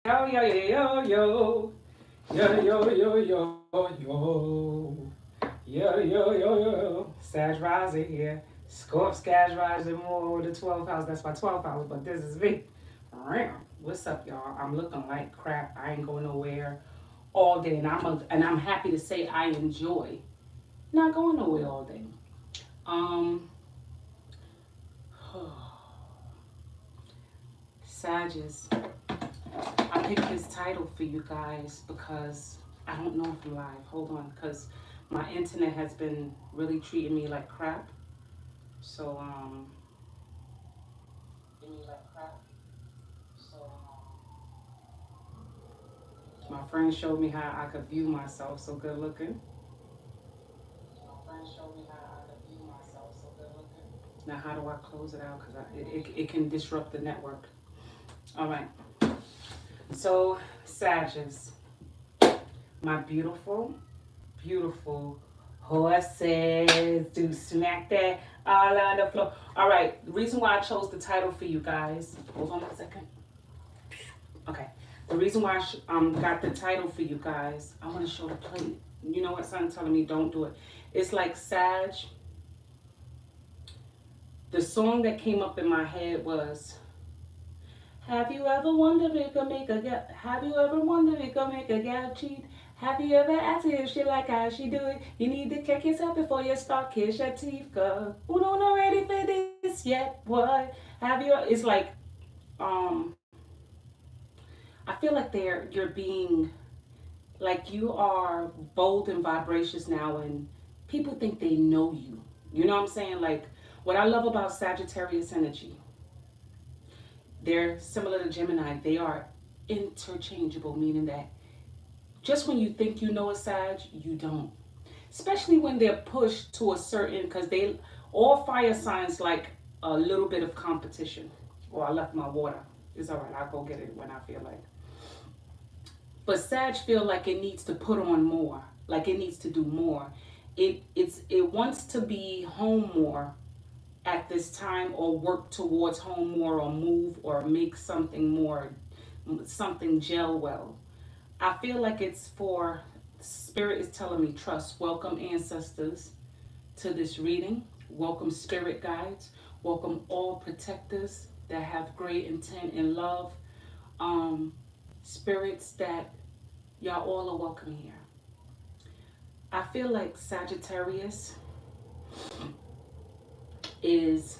Yo, yo, yo, yo, yo, yo, yo, yo, yo, yo. Sag rising here. Scorp Sag rising more the 12th house. That's my 12th house, but this is me. What's up, y'all? I'm looking like crap. I ain't going nowhere all day, and I'm happy to say I enjoy not going nowhere all day. Um, Sages. I picked this title for you guys because I don't know if I'm live. Hold on, because my internet has been really treating me like crap. So treating me like crap. So my friend showed me how I could view myself so good looking. My friend showed me how I could view myself so good looking. Now how do I close it out? Because it can disrupt the network. All right. So Sagittarius, my beautiful horses do smack that all on the floor. All right, the reason why I chose the title for you guys. Hold on a second. Okay, the reason why I got the title for you guys. I want to show the plate. You know what? Son telling me don't do it. It's like Sag. The song that came up in my head was. Have you ever wondered if it could make a gal? Have you ever wondered if it could make a gal cheat? Have you ever asked her if she like how she do it? You need to check yourself before you start kiss your teeth, girl. Who don't know ready for this yet? What have you? It's like, um, I feel like you're being like you are bold and vivacious now, and people think they know you. You know what I'm saying? Like what I love about Sagittarius energy, they're similar to Gemini. They are interchangeable, meaning that just when you think you know a Sag, you don't. Especially when they're pushed to a certain, because they all fire signs like a little bit of competition. Oh, I left my water. It's all right. I'll go get it when I feel like. But Sag feel like it needs to put on more, like it needs to do more. It wants to be home more at this time, or work towards home more, or move or make something more, something gel well. I feel like it's for spirit is telling me trust. Welcome ancestors to this reading. Welcome spirit guides. Welcome all protectors that have great intent and love. Um, Spirits that y'all all are welcome here. I feel like Sagittarius is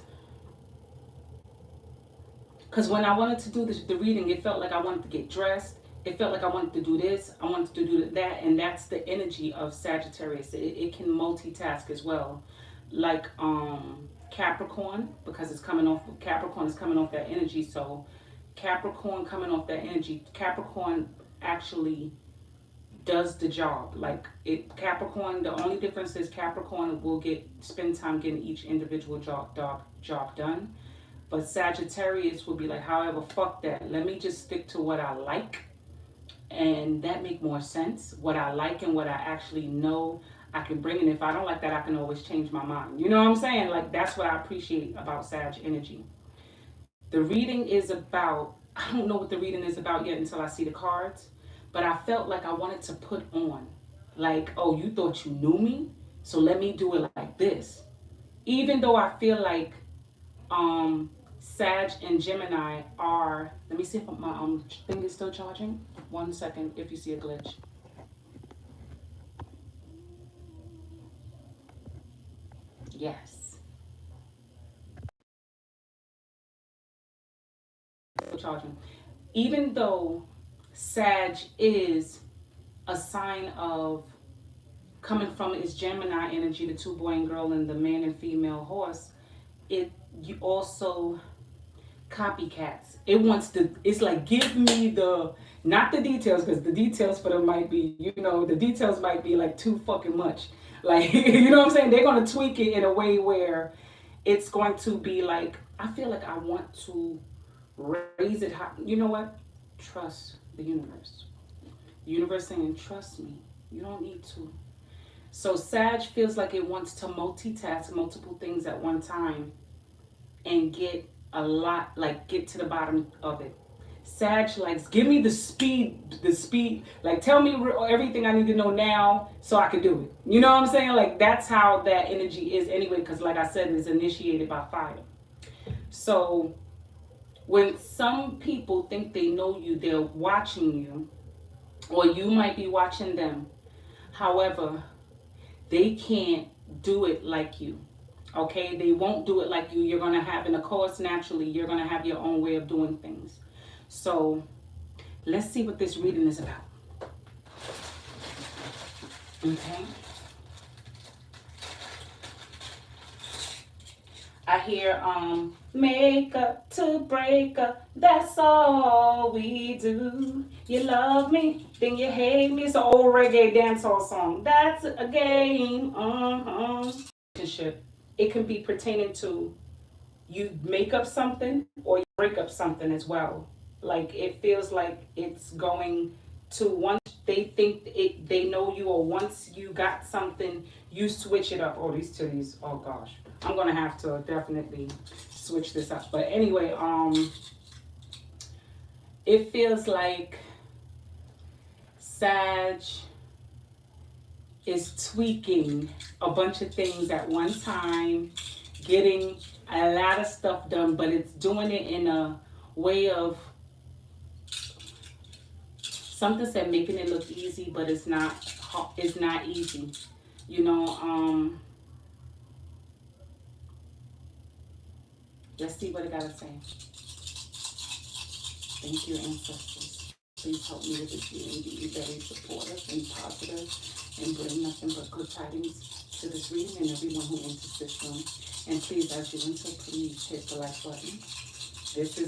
because when I wanted to do the reading, it felt like I wanted to get dressed. It felt like I wanted to do this. I wanted to do that, and that's the energy of Sagittarius. It can multitask as well, like Capricorn, because it's coming off. Capricorn is coming off that energy. So Capricorn coming off that energy. Capricorn actually does the job. Like it, Capricorn. The only difference is Capricorn will get spend time getting each individual job done, but Sagittarius will be like, however, fuck that. Let me just stick to what I like, and that make more sense. What I like and what I actually know I can bring. And if I don't like that, I can always change my mind. You know what I'm saying? Like that's what I appreciate about Sag energy. The reading is about. I don't know what the reading is about yet until I see the cards, but I felt like I wanted to put on, like, oh, you thought you knew me, so let me do it like this. Even though I feel like Sag and Gemini are. Let me see if my thing is still charging. 1 second. If you see a glitch. Yes, still charging. Even though Sag is a sign of coming from its Gemini energy, the two boy and girl and the man and female horse, it you also copycats. It wants to. It's like give me the not the details because the details for them might be the details might be like too fucking much. Like you know what I'm saying? They're gonna tweak it in a way where it's going to be like I feel like I want to raise it high. You know what? Trust the universe. Universe saying trust me. You don't need to. So Sag feels like it wants to multitask multiple things at one time and get a lot, like get to the bottom of it. Sag, like, give me the speed. Like, tell me everything I need to know now so I can do it. You know what I'm saying? Like, that's how that energy is anyway, because, like I said, it's initiated by fire. So, when some people think they know you, they're watching you, or you might be watching them. However, they can't do it like you. Okay? They won't do it like you. You're going to have, and of course, naturally, you're going to have your own way of doing things. So, let's see what this reading is about. Okay? I hear make up to break up, that's all we do. You love me, then you hate me. It's an old reggae dancehall song. That's a game. Relationship. It can be pertaining to you make up something or you break up something as well. Like it feels like it's going to once they think they know you, or once you got something, you switch it up. Oh, these titties. Oh gosh. I'm gonna have to definitely switch this up. But anyway, it feels like Sag is tweaking a bunch of things at one time, getting a lot of stuff done, but it's doing it in a way of, something said making it look easy, but it's not. It's not easy. You know. Let's see what it gotta say. Thank you, ancestors. Please help me with this reading. Be very supportive and positive, and bring nothing but good tidings to this reading and everyone who enters this room. And please, as you enter, please hit the like button. This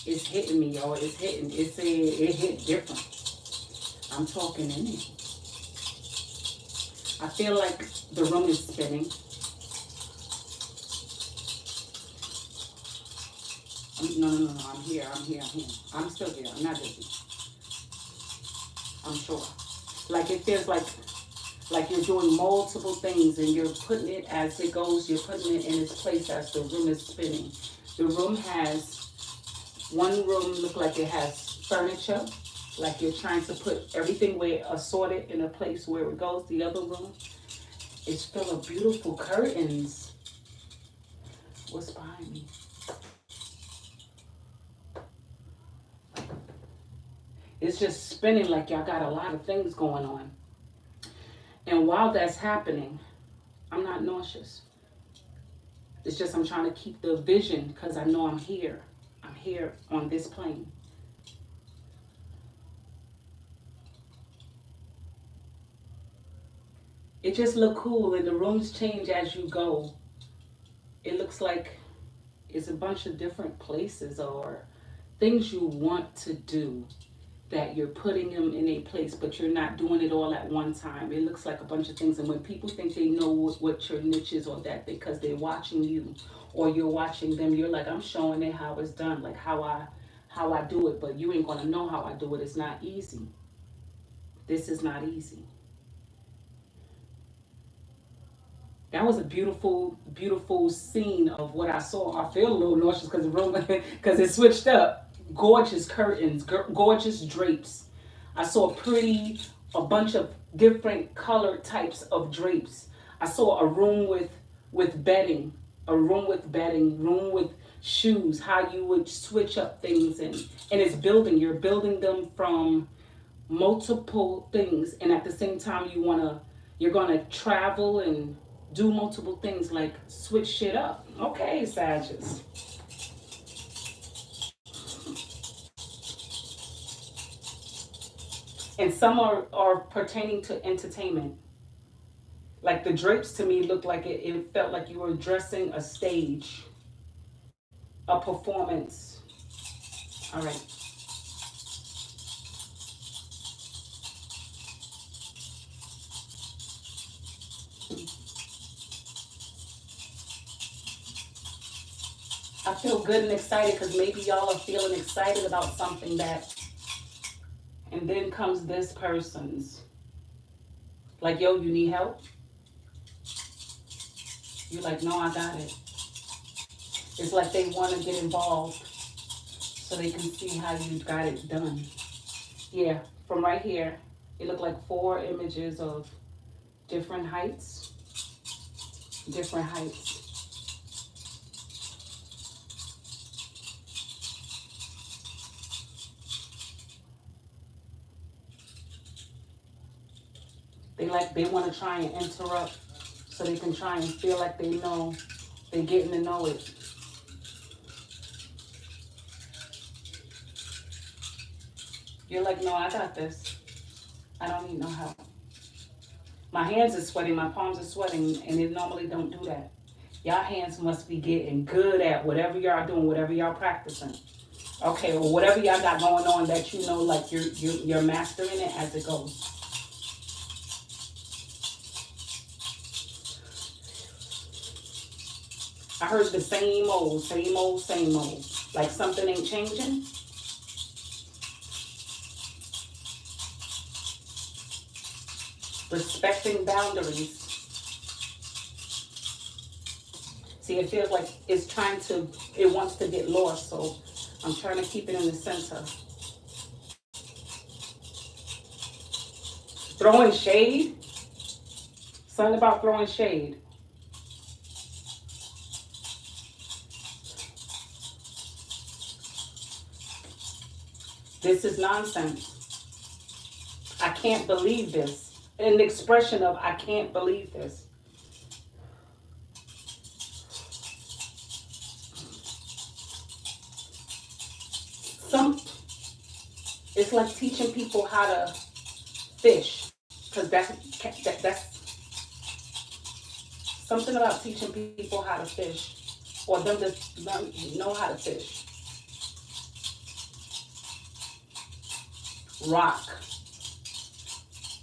is hitting me, y'all. It's hitting. It hit different. I'm talking in it. I feel like the room is spinning. No. I'm here. I'm still here. I'm not busy. I'm sure. Like it feels like you're doing multiple things and you're putting it as it goes. You're putting it in its place as the room is spinning. The room has, one room look like it has furniture, like you're trying to put everything where assorted in a place where it goes. The other room is full of beautiful curtains. What's behind me? It's just spinning like y'all got a lot of things going on. And while that's happening, I'm not nauseous. It's just I'm trying to keep the vision because I know I'm here. I'm here on this plane. It just look cool and the rooms change as you go. It looks like it's a bunch of different places or things you want to do that you're putting them in a place, but you're not doing it all at one time. It looks like a bunch of things. And when people think they know what your niche is or that, because they're watching you or you're watching them, you're like, I'm showing it how it's done, like how I do it, but you ain't gonna know how I do it. It's not easy. This is not easy. That was a beautiful, beautiful scene of what I saw. I feel a little nauseous because the room, because it switched up. Gorgeous curtains, gorgeous drapes. I saw a bunch of different color types of drapes. I saw a room with bedding, room with shoes. How you would switch up things, and it's building. You're building them from multiple things, and at the same time you're gonna travel and do multiple things, like switch shit up. Okay, Sagittarius. And some are pertaining to entertainment. Like the drapes to me looked like it felt like you were dressing a stage, a performance. All right. I feel good and excited because maybe y'all are feeling excited about something that, and then comes this person's like, yo, you need help? You're like, no, I got it. It's like they want to get involved. so they can see how you got it done. Yeah, from right here, it looked like 4 images of different heights, different heights. They want to try and interrupt so they can try and feel like they know they're getting to know it. You're like, no, I got this. I don't need no help. My hands are sweating, my palms are sweating, and it normally don't do that. Y'all hands must be getting good at whatever y'all doing, whatever y'all practicing. Okay, or whatever y'all got going on that you know, like you're mastering it as it goes. I heard the same old, same old, same old. Like something ain't changing. Respecting boundaries. See, it feels like it's trying to, it wants to get lost, so I'm trying to keep it in the center. Throwing shade? Something about throwing shade. This is nonsense. I can't believe this. An expression of I can't believe this. Some It's like teaching people how to fish, because that's something about teaching people how to fish, or them to know how to fish. Rock,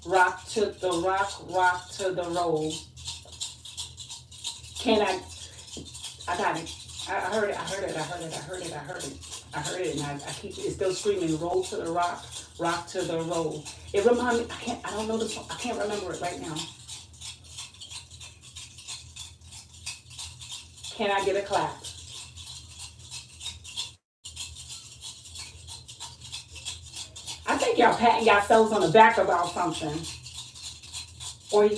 rock to the rock, rock to the roll. Can I got it. I heard it. I heard it. I heard it. I heard it. I heard it. I heard it, and I keep it's still screaming. Roll to the rock, rock to the roll. It reminds me. I don't know this. I can't remember it right now. Can I get a clap? I think y'all patting yourselves on the back about something, or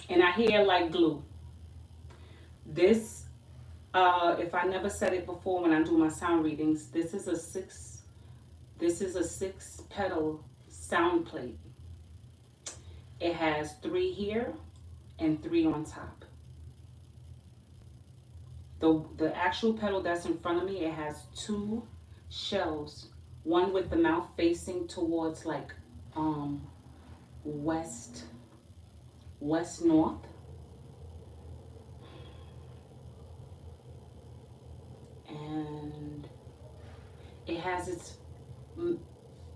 and I hear like glue. This, if I never said it before when I do my sound readings, this is a six. This is a 6 petal sound plate. It has 3 here and 3 on top. The actual petal that's in front of me, it has 2 shells. One with the mouth facing towards like west north, and it has its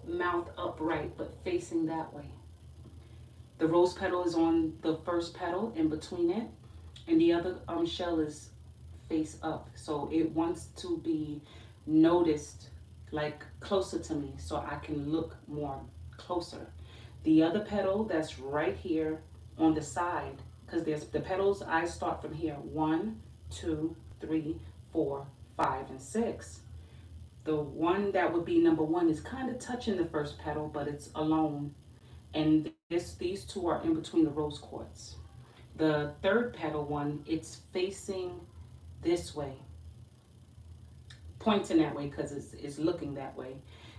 mouth upright but facing that way. The rose petal is on the first petal in between it, and the other shell is face up. So it wants to be noticed, like closer to me, so I can look more closer. The other petal that's right here on the side, because there's the petals, I start from here: 1, 2, 3, 4, 5, and 6. The one that would be number 1 is kind of touching the first petal, but it's alone. And these 2 are in between the rose quartz. The third petal one, it's facing this way, pointing that way because it's looking that way.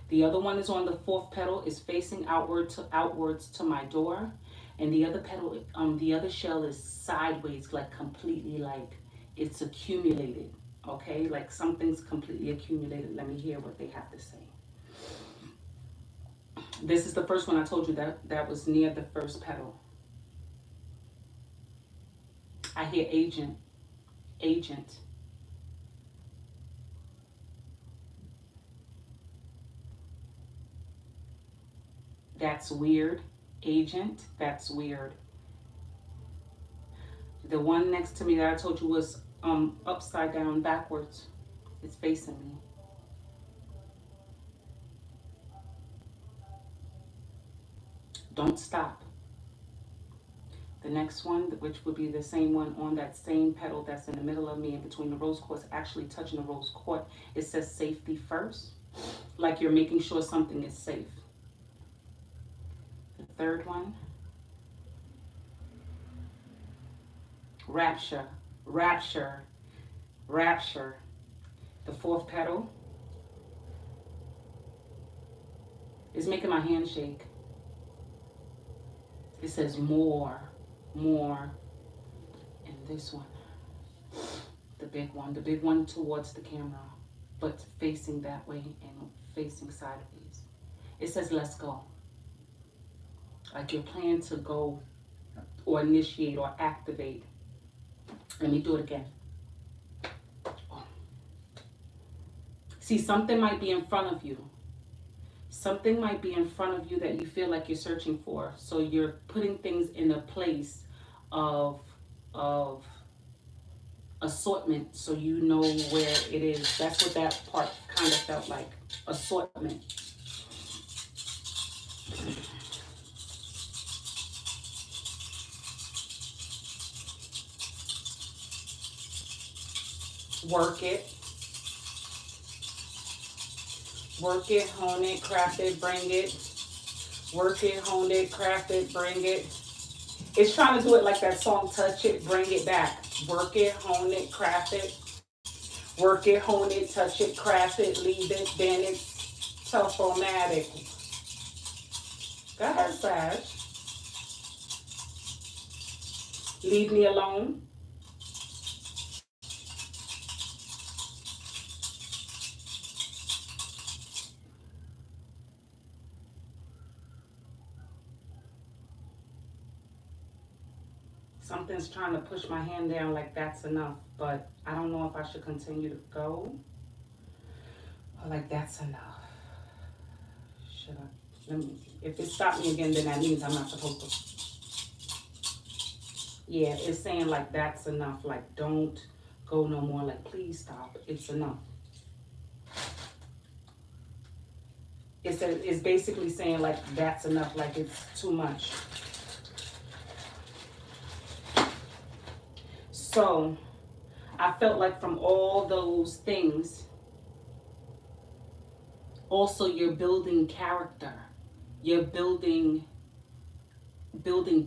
The other one is on the fourth petal, is facing outwards to my door, and the other petal, the other shell is sideways, like completely, like it's accumulated. Okay, like something's completely accumulated. Let me hear what they have to say. This is the first one I told you that was near the first petal. I hear agent, agent. That's weird. Agent, that's weird. The one next to me that I told you was upside down backwards. It's facing me. Don't stop. The next one, which would be the same one on that same petal that's in the middle of me and between the rose quartz, actually touching the rose quartz, it says safety first. Like you're making sure something is safe. The third one, rapture, rapture, rapture. The fourth petal is making my hand shake. It says more, more. And this one, the big one towards the camera, but facing that way and facing sideways. It says let's go. Like you're planning to go or initiate or activate. Let me do it again. See, something might be in front of you. Something might be in front of you that you feel like you're searching for. So you're putting things in a place of assortment so you know where it is. That's what that part kind of felt like. Assortment. Work it. Work it, hone it, craft it, bring it. Work it, hone it, craft it, bring it. It's trying to do it like that song, touch it, bring it back. Work it, hone it, craft it. Work it, hone it, touch it, craft it, leave it, then it's tough-o-matic. Go ahead, Sag. Leave me alone. Something's trying to push my hand down like that's enough, but I don't know if I should continue to go or like that's enough. Should I? Let me, if it stopped me again, then that means I'm not supposed to. Yeah, it's saying like that's enough, like don't go no more, like please stop, it's enough. It's basically saying like that's enough, like it's too much. So I felt like from all those things, also you're building character, you're building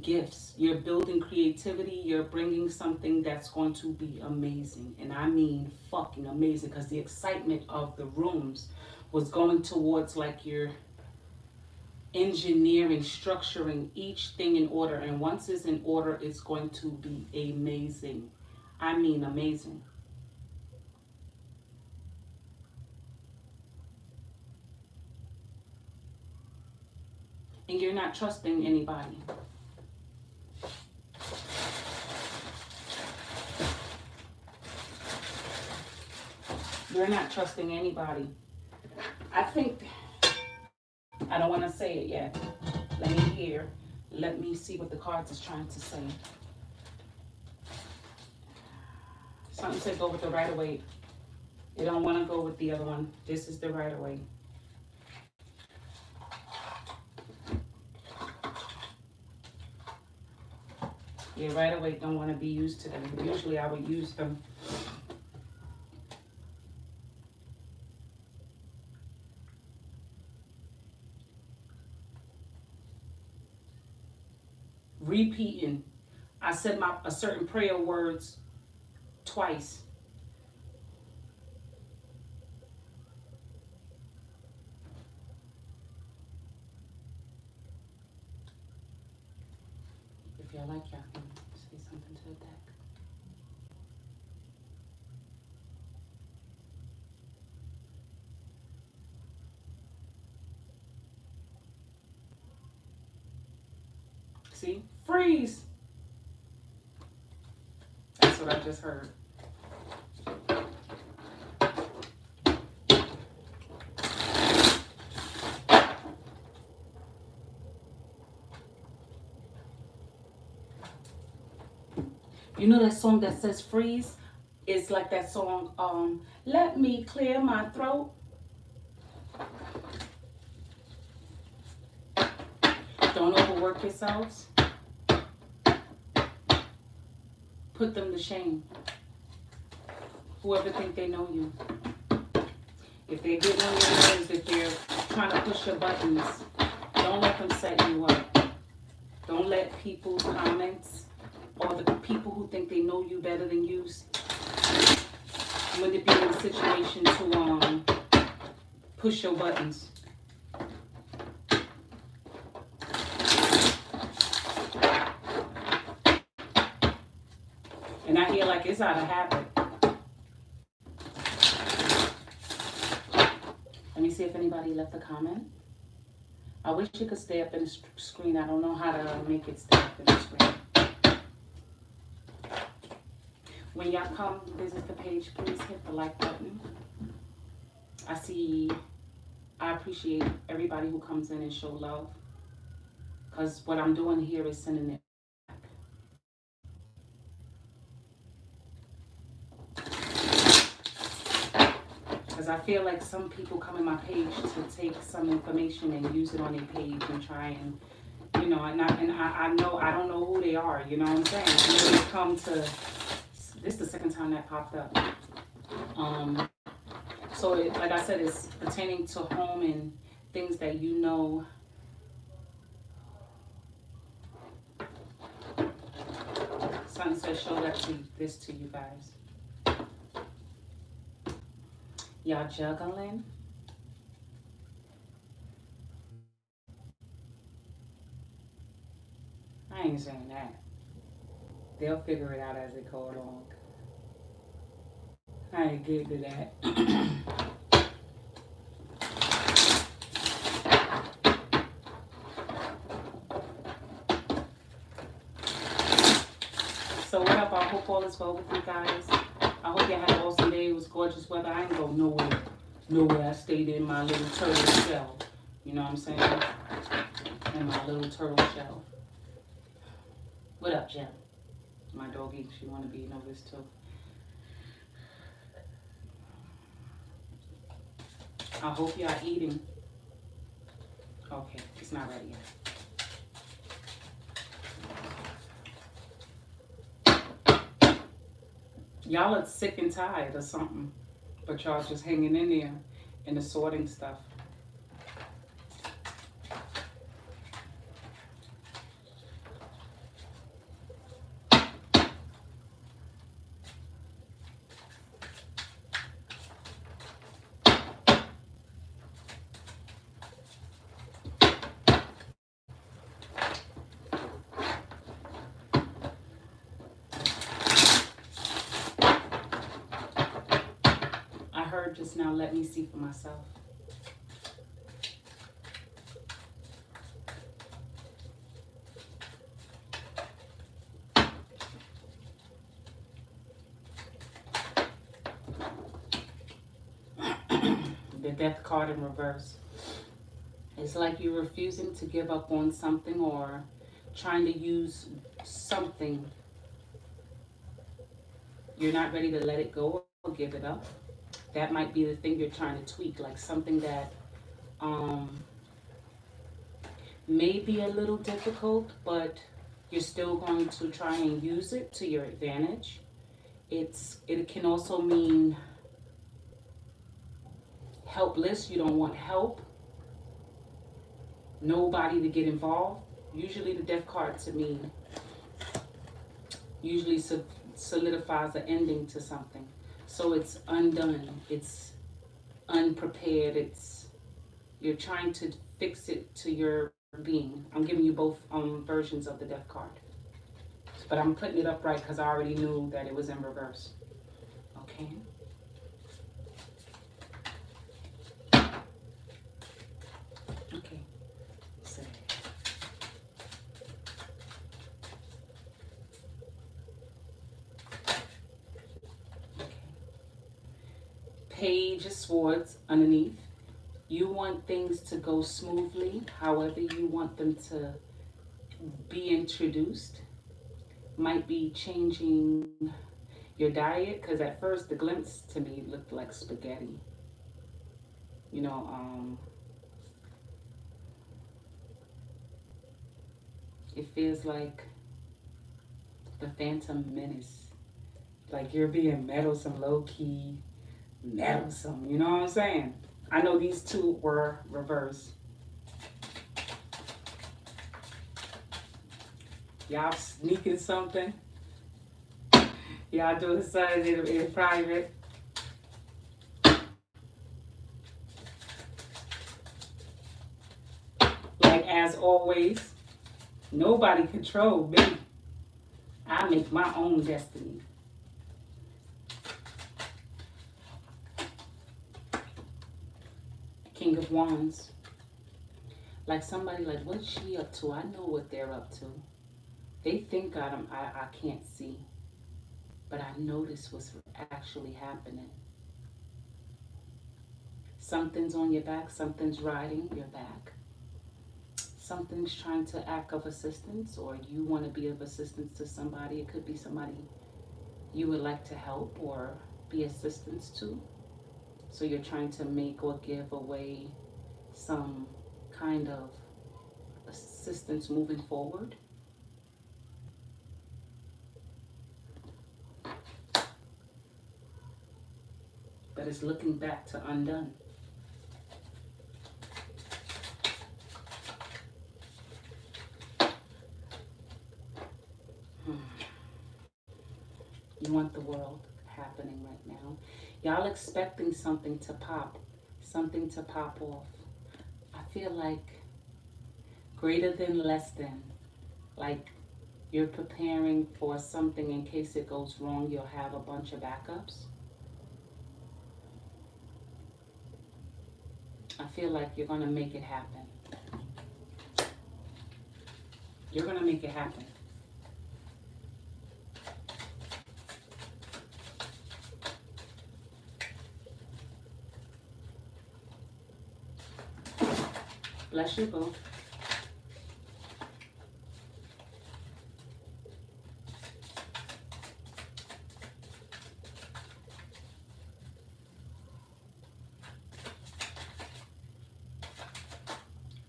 gifts, you're building creativity, you're bringing something that's going to be amazing. And I mean fucking amazing, because the excitement of the rooms was going towards like you're engineering, structuring each thing in order. And once it's in order, it's going to be amazing. I mean amazing. And you're not trusting anybody. You're not trusting anybody. I think, I don't want to say it yet. Let me hear. Let me see what the cards is trying to say. Something said go with the right away. You don't want to go with the other one. This is the right away. Yeah, right away don't want to be used to them. Usually I would use them. Repeating. I said a certain prayer words twice. If y'all like, y'all can say something to the deck. See? Freeze! That's what I just heard. You know that song that says freeze? It's like that song, let me clear my throat. Don't overwork yourselves. Put them to shame. Whoever think they know you. If they're getting on your nerves, if they're trying to push your buttons, don't let them set you up. Don't let people's comments or the people who think they know you better than you manipulate the situation to push your buttons. And I hear like it's out of habit. Let me see if anybody left a comment. I wish it could stay up in the screen. I don't know how to make it stay up in the screen. When y'all come visit the page, please hit the like button. I appreciate everybody who comes in and show love. Because what I'm doing here is sending it back. Because I feel like some people come in my page to take some information and use it on their page and try and, you know, and I know, I don't know who they are, you know what I'm saying? And they come to, this is the second time that popped up. So like I said, it's pertaining to home and things that you know. Something says show this to you guys. Y'all juggling? I ain't saying that. They'll figure it out as it goes along. I ain't get to that. So what up? I hope all is well with you guys. I hope you had an awesome day. It was gorgeous weather. I ain't go nowhere. Nowhere. I stayed in my little turtle shell. You know what I'm saying? In my little turtle shell. What up, Jem? My doggy, she want to be noticed too. I hope y'all eating. Okay, it's not ready yet. Y'all are sick and tired or something, but y'all just hanging in there and the sorting stuff. Just now, let me see for myself. The death card in reverse. It's like you're refusing to give up on something or trying to use something. You're not ready to let it go or give it up. That might be the thing you're trying to tweak, like something that may be a little difficult, but you're still going to try and use it to your advantage. It can also mean helpless. You don't want help. Nobody to get involved. Usually the death card to me usually solidifies an ending to something. So it's undone. It's unprepared. You're trying to fix it to your being. I'm giving you both versions of the death card. But I'm putting it up right because I already knew that it was in reverse. Okay. Okay. So. Okay. Page of Swords underneath. You want things to go smoothly, however you want them to be introduced. Might be changing your diet, because at first the glimpse to me looked like spaghetti. You know, it feels like the Phantom Menace. Like you're being meddlesome, low key, meddlesome. You know what I'm saying? I know these two were reversed. Y'all sneaking something. Y'all doing something in private. Like as always, nobody control me. I make my own destiny. King of Wands. Like somebody like, what's she up to? I know what they're up to. They think I can't see, but I notice what's actually happening. Something's on your back, something's riding your back. Something's trying to act of assistance, or you want to be of assistance to somebody. It could be somebody you would like to help or be assistance to. So you're trying to make or give away some kind of assistance moving forward. But it's looking back to undone. You want the world happening right now. Y'all expecting something to pop off. I feel like greater than less than. Like you're preparing for something in case it goes wrong, you'll have a bunch of backups. I feel like you're going to make it happen. You're going to make it happen. Bless you, boo.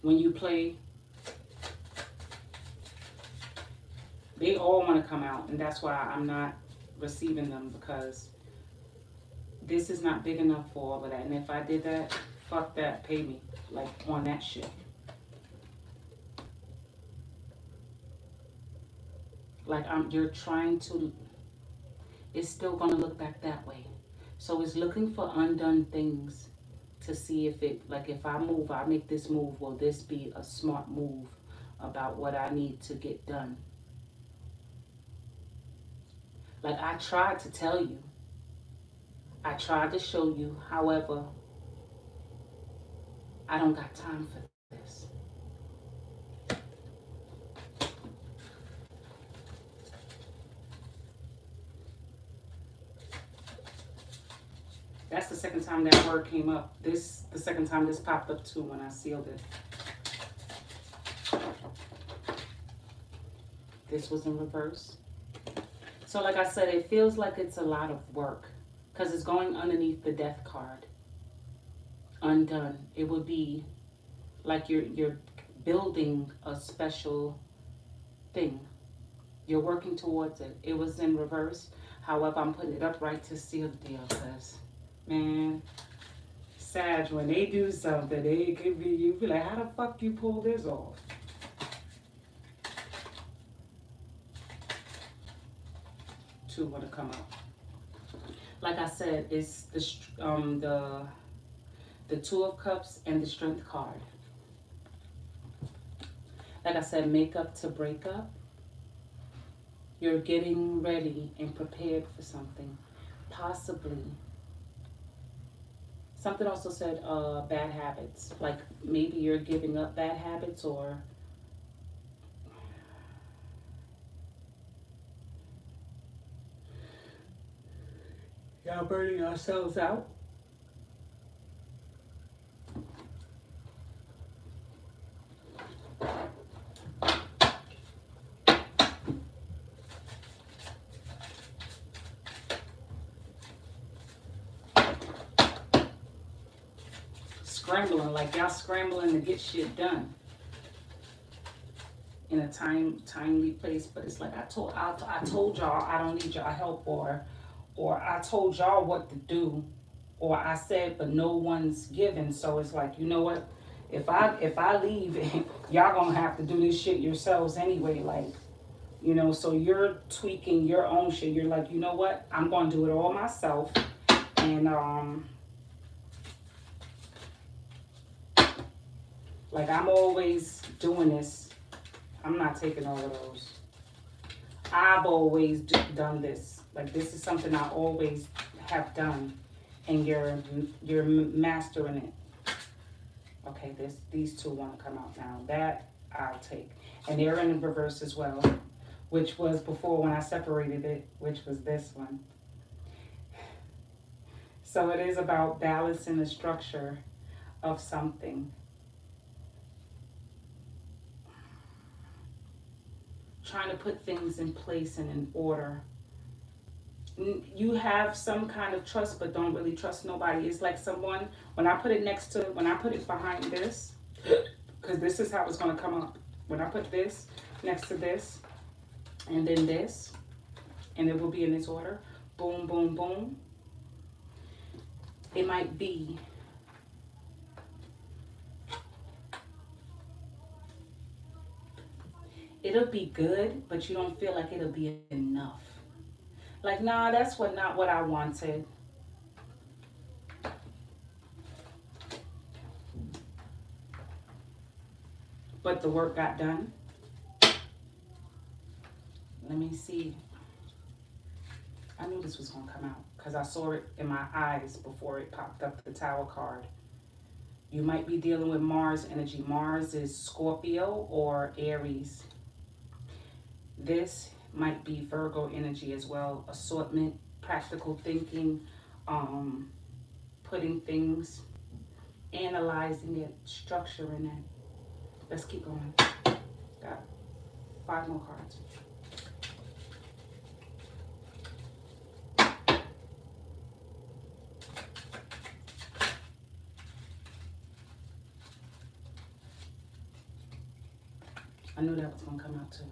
When you play, they all want to come out, and that's why I'm not receiving them, because this is not big enough for all of that. And if I did that, fuck that, pay me, like on that shit. Like you're trying to, it's still gonna look back that way. So it's looking for undone things to see if it, like if I make this move, will this be a smart move about what I need to get done? Like I tried to tell you, I tried to show you, however, I don't got time for this. That's the second time that word came up. The second time this popped up too when I sealed it. This was in reverse. So like I said, it feels like it's a lot of work because it's going underneath the death card. Undone. It would be like you're building a special thing. You're working towards it. It was in reverse. However, I'm putting it upright to seal the deal because, man, Sag, when they do something, they could be, you be like, how the fuck you pull this off? Two want to come out. Like I said, it's the Two of Cups and the Strength card. Like I said, make up to break up. You're getting ready and prepared for something. Possibly. Something also said bad habits. Like maybe you're giving up bad habits, or y'all burning ourselves out. Scrambling, like y'all scrambling to get shit done in a timely place. But it's like I told y'all I don't need y'all help, or or I told y'all what to do, or I said but no one's given. So it's like, you know what? If I leave, y'all gonna have to do this shit yourselves anyway. Like, you know, so you're tweaking your own shit. You're like, you know what? I'm gonna do it all myself. And like I'm always doing this. I'm not taking all of those. I've always done this. Like this is something I always have done, and you're mastering it. Okay, these two want to come out now. That I'll take, and they're in reverse as well, which was before when I separated it, which was this one. So it is about balancing the structure of something. Trying to put things in place and in order. You have some kind of trust but don't really trust nobody. It's like someone, when I put it behind this, because this is how it's going to come up. When I put this next to this and then this, and it will be in this order, boom, boom, boom, it might be it'll be good, but you don't feel like it'll be enough. Like, nah, that's not what I wanted. But the work got done. Let me see. I knew this was gonna come out because I saw it in my eyes before it popped up the Tower card. You might be dealing with Mars energy. Mars is Scorpio or Aries. This might be Virgo energy as well. Assortment, practical thinking, putting things, analyzing it, structuring it. Let's keep going. Got 5 more cards. I knew that was going to come out too.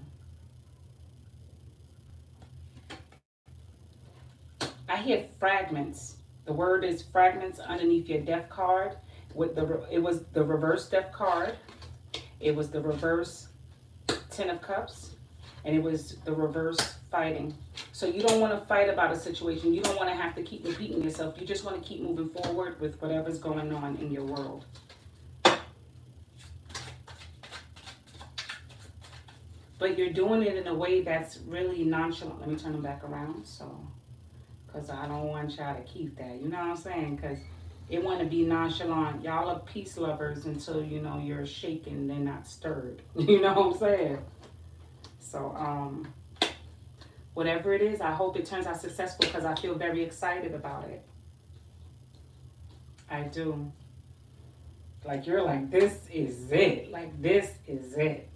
I hear fragments. The word is fragments underneath your death card. It was the reverse death card. It was the reverse 10 of Cups. And it was the reverse fighting. So you don't want to fight about a situation. You don't want to have to keep repeating yourself. You just want to keep moving forward with whatever's going on in your world. But you're doing it in a way that's really nonchalant. Let me turn them back around. So, because I don't want y'all to keep that. You know what I'm saying? Because it want to be nonchalant. Y'all are peace lovers until, you know, you're shaken and not stirred. You know what I'm saying? So, whatever it is, I hope it turns out successful because I feel very excited about it. I do. Like, you're like, this is it. Like, this is it.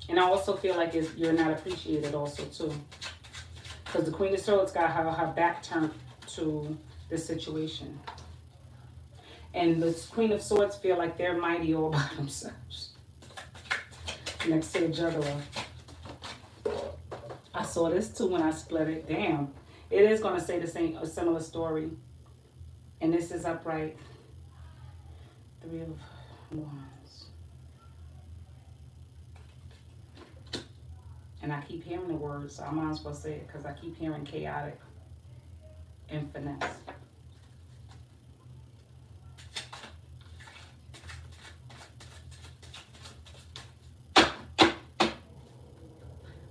And I also feel like you're not appreciated also, too. Because the Queen of Swords got her back turned to the situation. And the Queen of Swords feel like they're mighty all by themselves. Next to the Juggler. I saw this too when I split it. Damn. It is going to say a similar story. And this is upright. 3 of Wands. And I keep hearing the words, so I might as well say it because I keep hearing chaotic and finesse.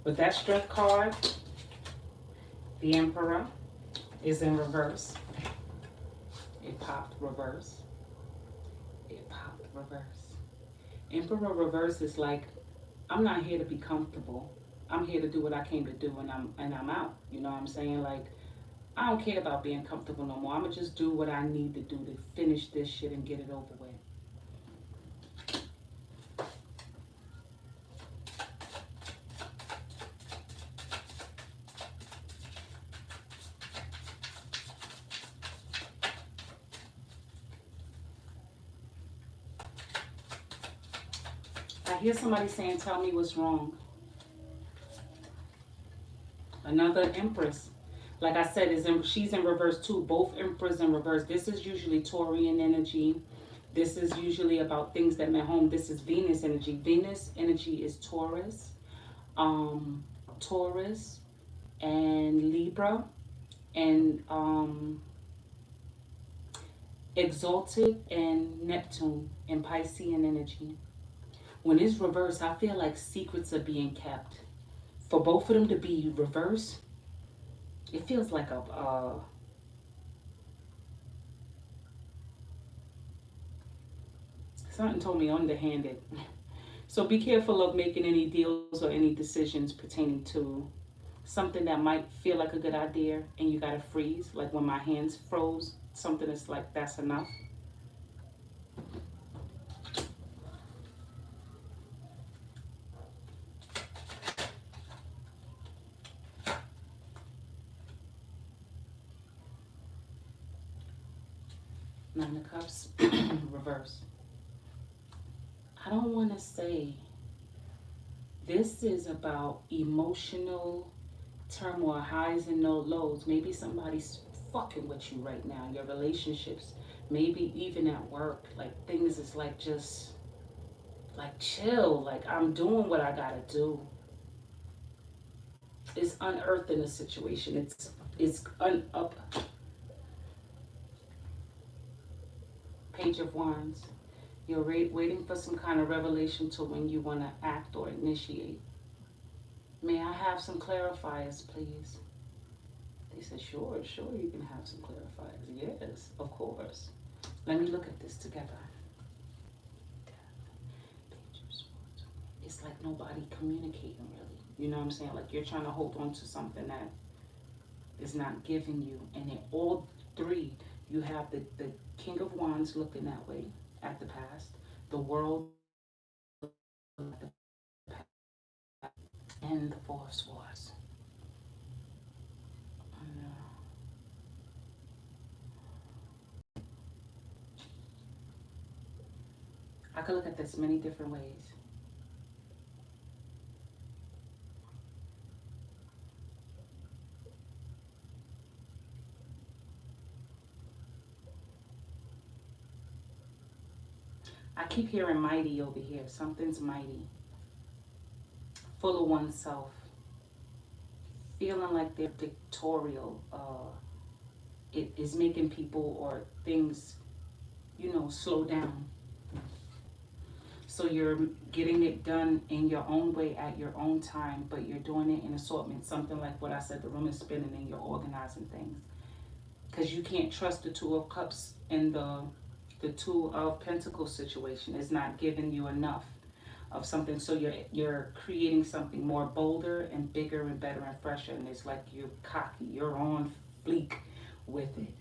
With that Strength card, the Emperor is in reverse. It popped reverse. It popped reverse. Emperor reverse is like, I'm not here to be comfortable. I'm here to do what I came to do, and I'm out. You know what I'm saying? Like, I don't care about being comfortable no more. I'm gonna just do what I need to do to finish this shit and get it over with. I hear somebody saying, tell me what's wrong. Another Empress. Like I said, she's in reverse too. Both emperors in reverse. This is usually Taurian energy. This is usually about things that met home. This is Venus energy. Venus energy is Taurus, um, Taurus and Libra, and Exalted and Neptune and Piscean energy. When it's reversed, I feel like secrets are being kept. For both of them to be reversed, it feels like a something told me underhanded. So be careful of making any deals or any decisions pertaining to something that might feel like a good idea and you gotta freeze. Like when my hands froze, something is like that's enough. Nine of Cups, reverse. I don't want to say this is about emotional turmoil, highs and no lows. Maybe somebody's fucking with you right now. Your relationships, maybe even at work, like things is like just like chill. Like I'm doing what I gotta do. It's unearthing the situation. It's up. Page of Wands. You're waiting for some kind of revelation to when you want to act or initiate. May I have some clarifiers, please? They said, sure, you can have some clarifiers. Yes, of course. Let me look at this together. It's like nobody communicating really. You know what I'm saying? Like you're trying to hold on to something that is not giving you. And in all three, you have the King of Wands looking that way at the past, the world and the Four of Swords. I could look at this many different ways. I keep hearing mighty over here. Something's mighty. Full of oneself. Feeling like they're dictatorial. It is making people or things, slow down. So you're getting it done in your own way at your own time, but you're doing it in assortment. Something like what I said, the room is spinning and you're organizing things. Because you can't trust the Two of Cups and the Two of Pentacles situation. It's not giving you enough of something. So you're creating something more bolder and bigger and better and fresher. And it's like you're cocky. You're on fleek with it.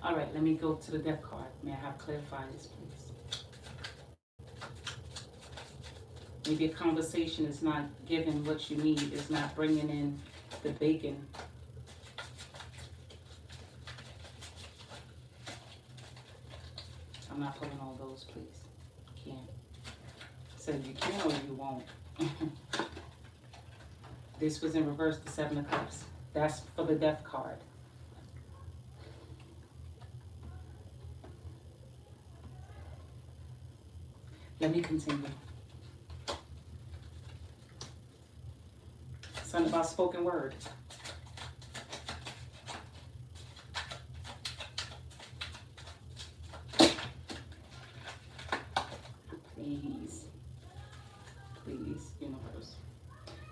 All right, let me go to the death card. May I have clarified this, please? Maybe a conversation is not giving what you need. It's not bringing in the bacon. I'm not pulling all those, please. Can't. So you can or you won't. This was in reverse, the Seven of Cups. That's for the death card. Let me continue. Something about spoken word. Please, universe.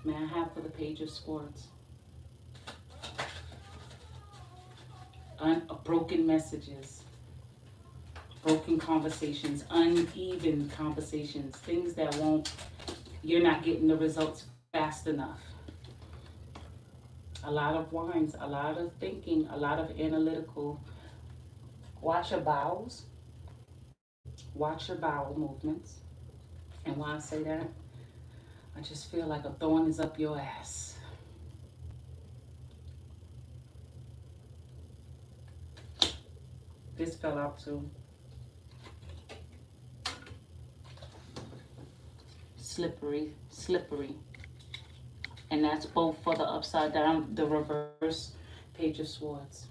May I have for the Page of Swords? Broken messages, broken conversations, uneven conversations, things that you're not getting the results fast enough. A lot of wines, a lot of thinking, a lot of analytical. Watch your bowels, watch your bowel movements. And why I say that, I just feel like a thorn is up your ass. This fell out too. slippery, slippery. And that's both for the upside down, the reverse page of swords.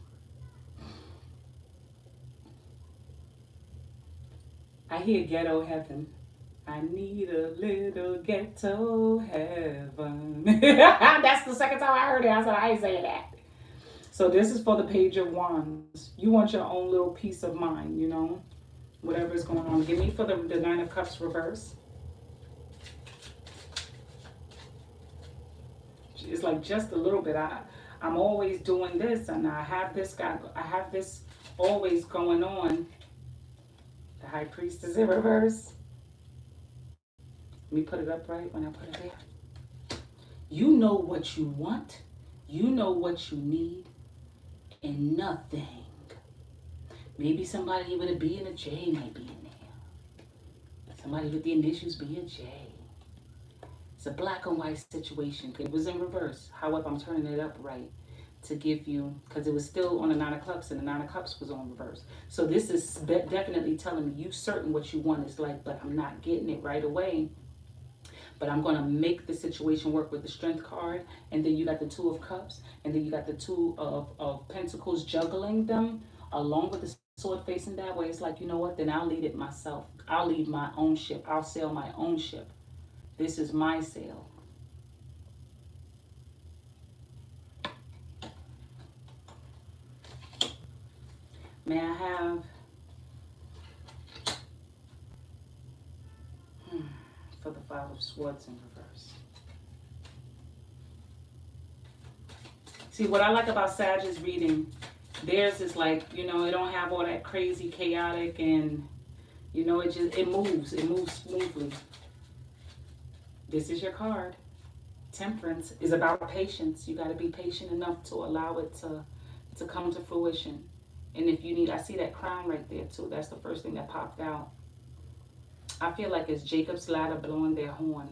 I hear ghetto heaven. I need a little ghetto heaven. That's the second time I heard it. I said, I ain't saying that. So this is for the page of wands. You want your own little peace of mind, you know, whatever is going on. Give me for the nine of cups reverse. It's like just a little bit. I'm always doing this, and I have this guy. I have this always going on. The high priest is in reverse. Let me put it up right when I put it there. You know what you want. You know what you need, and nothing. Maybe somebody with a B and a J might be in there. Somebody with the initials B and J. It's a black and white situation. It was in reverse. However, I'm turning it up right to give you, because it was still on the Nine of Cups, and the Nine of Cups was on reverse. So this is definitely telling me you certain what you want is like, but I'm not getting it right away. But I'm going to make the situation work with the Strength card. And then you got the Two of Cups. And then you got the Two of Pentacles juggling them along with the sword facing that way. It's like, you know what? Then I'll lead it myself. I'll lead my own ship. I'll sail my own ship. This is my sail. May I have for the Five of Swords in reverse? See, what I like about Sag's reading, theirs is like, you know, it don't have all that crazy, chaotic, and, you know, it moves smoothly. This is your card. Temperance is about patience. You got to be patient enough to allow it to come to fruition. And if you need, I see that crown right there too. That's the first thing that popped out. I feel like it's Jacob's ladder blowing their horn.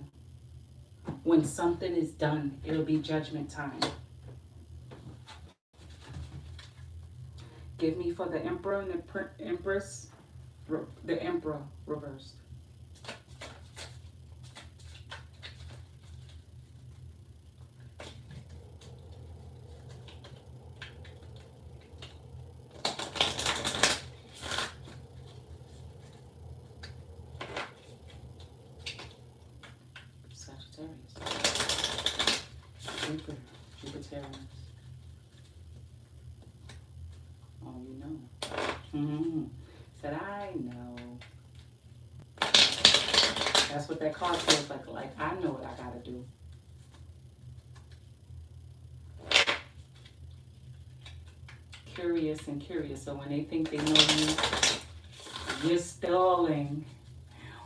When something is done, it'll be judgment time. Give me for the Emperor and the Empress, the Emperor reversed. Sagittarius. Jupiterians. Oh, you know. Said, I know. That's what that card feels like. Like, I know what I gotta do. Curious and curious. So when they think they know you, you're stalling.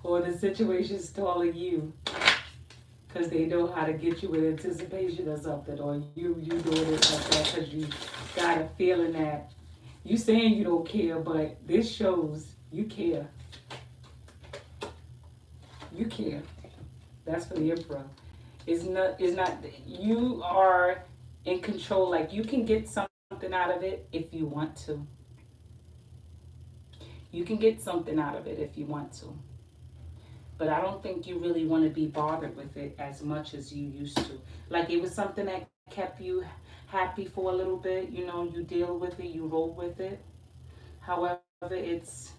Or the situation's stalling you. Because they know how to get you with anticipation or something. Or you doing it like that because you got a feeling that you saying you don't care, but this shows you care. You care. That's for the Emperor. It's not, you are in control. Like, you can get something out of it if you want to. You can get something out of it if you want to. But I don't think you really want to be bothered with it as much as you used to. Like, it was something that kept you happy for a little bit. You know, you deal with it, you roll with it. However, it's...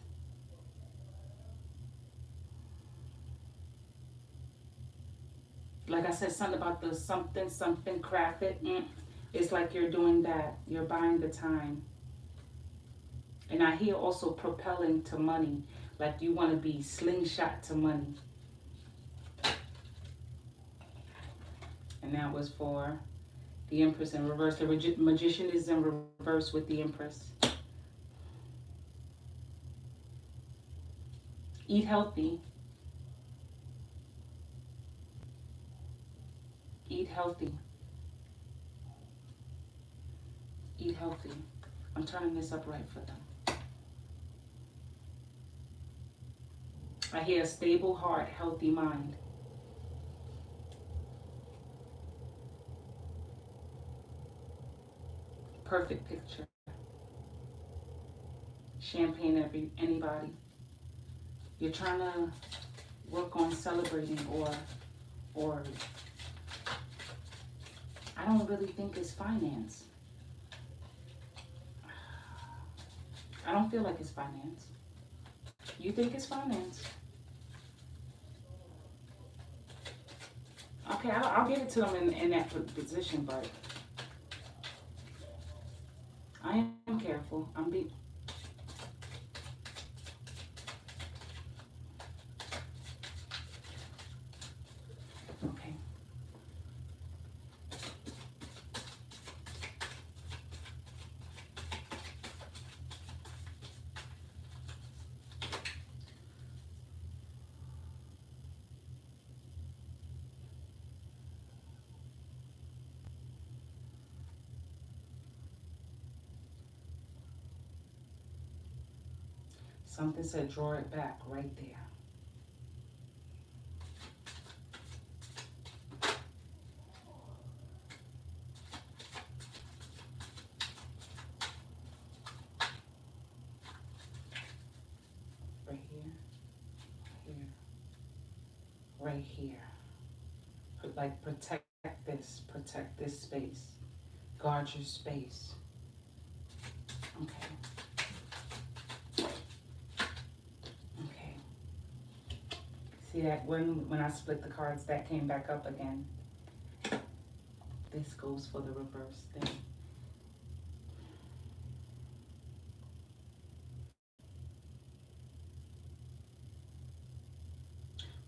like I said, something about the something craft it. It's like you're doing that. You're buying the time. And I hear also propelling to money. Like you want to be slingshot to money. And that was for the Empress in reverse. The Magician is in reverse with the Empress. Eat healthy. Eat healthy. Eat healthy. I'm turning this up right for them. I hear a stable heart, healthy mind. Perfect picture. Champagne anybody. You're trying to work on celebrating, or I don't really think it's finance. I don't feel like it's finance. You think it's finance? Okay, I'll give it to them in that position, but I am careful. I'm being okay. Something said draw it back right there. Right here, here, right here. Like protect this space. Guard your space. Okay, okay. See that when I split the cards, that came back up again. This goes for the reverse thing.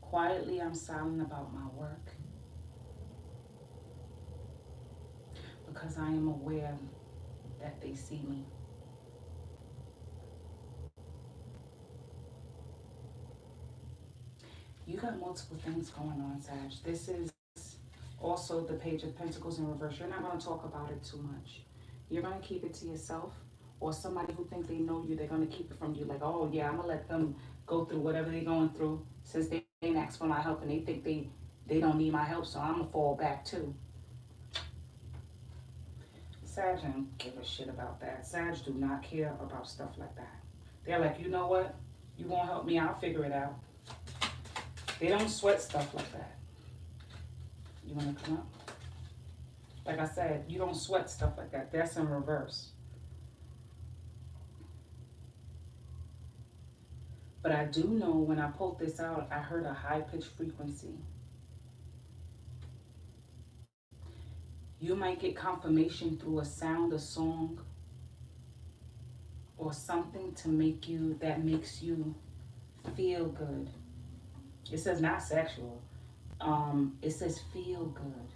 Quietly, I'm silent about my work because I am aware that they see me. You got multiple things going on, Sag. This is also the Page of Pentacles in reverse. You're not going to talk about it too much. You're going to keep it to yourself, or somebody who think they know you, they're going to keep it from you. Like, oh yeah, I'm going to let them go through whatever they're going through since they ain't asked for my help and they think they don't need my help, so I'm going to fall back too. Sag don't give a shit about that. Sag do not care about stuff like that. They're like, you know what? You won't help me, I'll figure it out. They don't sweat stuff like that. You want to come up? Like I said, you don't sweat stuff like that. That's in reverse. But I do know when I pulled this out, I heard a high-pitched frequency. You might get confirmation through a sound, a song, or something to make you, that makes you feel good. It says not sexual. It says feel good.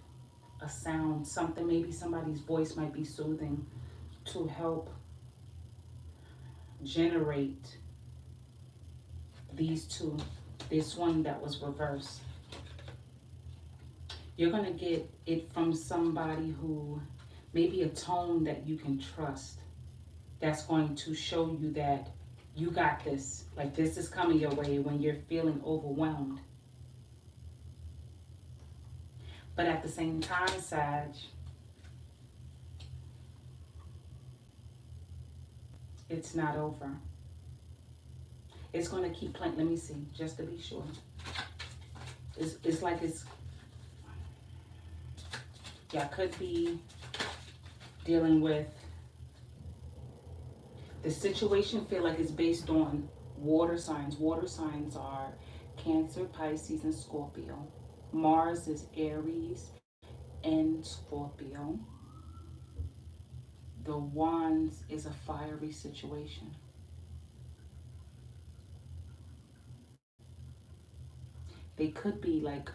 A sound, something, maybe somebody's voice might be soothing to help generate these two. This one that was reversed. You're going to get it from somebody who, maybe a tone that you can trust, that's going to show you that you got this. Like this is coming your way when you're feeling overwhelmed. But at the same time, Sag, it's not over. It's going to keep playing. Let me see, just to be sure. It's like it's, yeah, could be dealing with, the situation feel like it's based on water signs. Water signs are Cancer, Pisces, and Scorpio. Mars is Aries and Scorpio. The Wands is a fiery situation. They could be like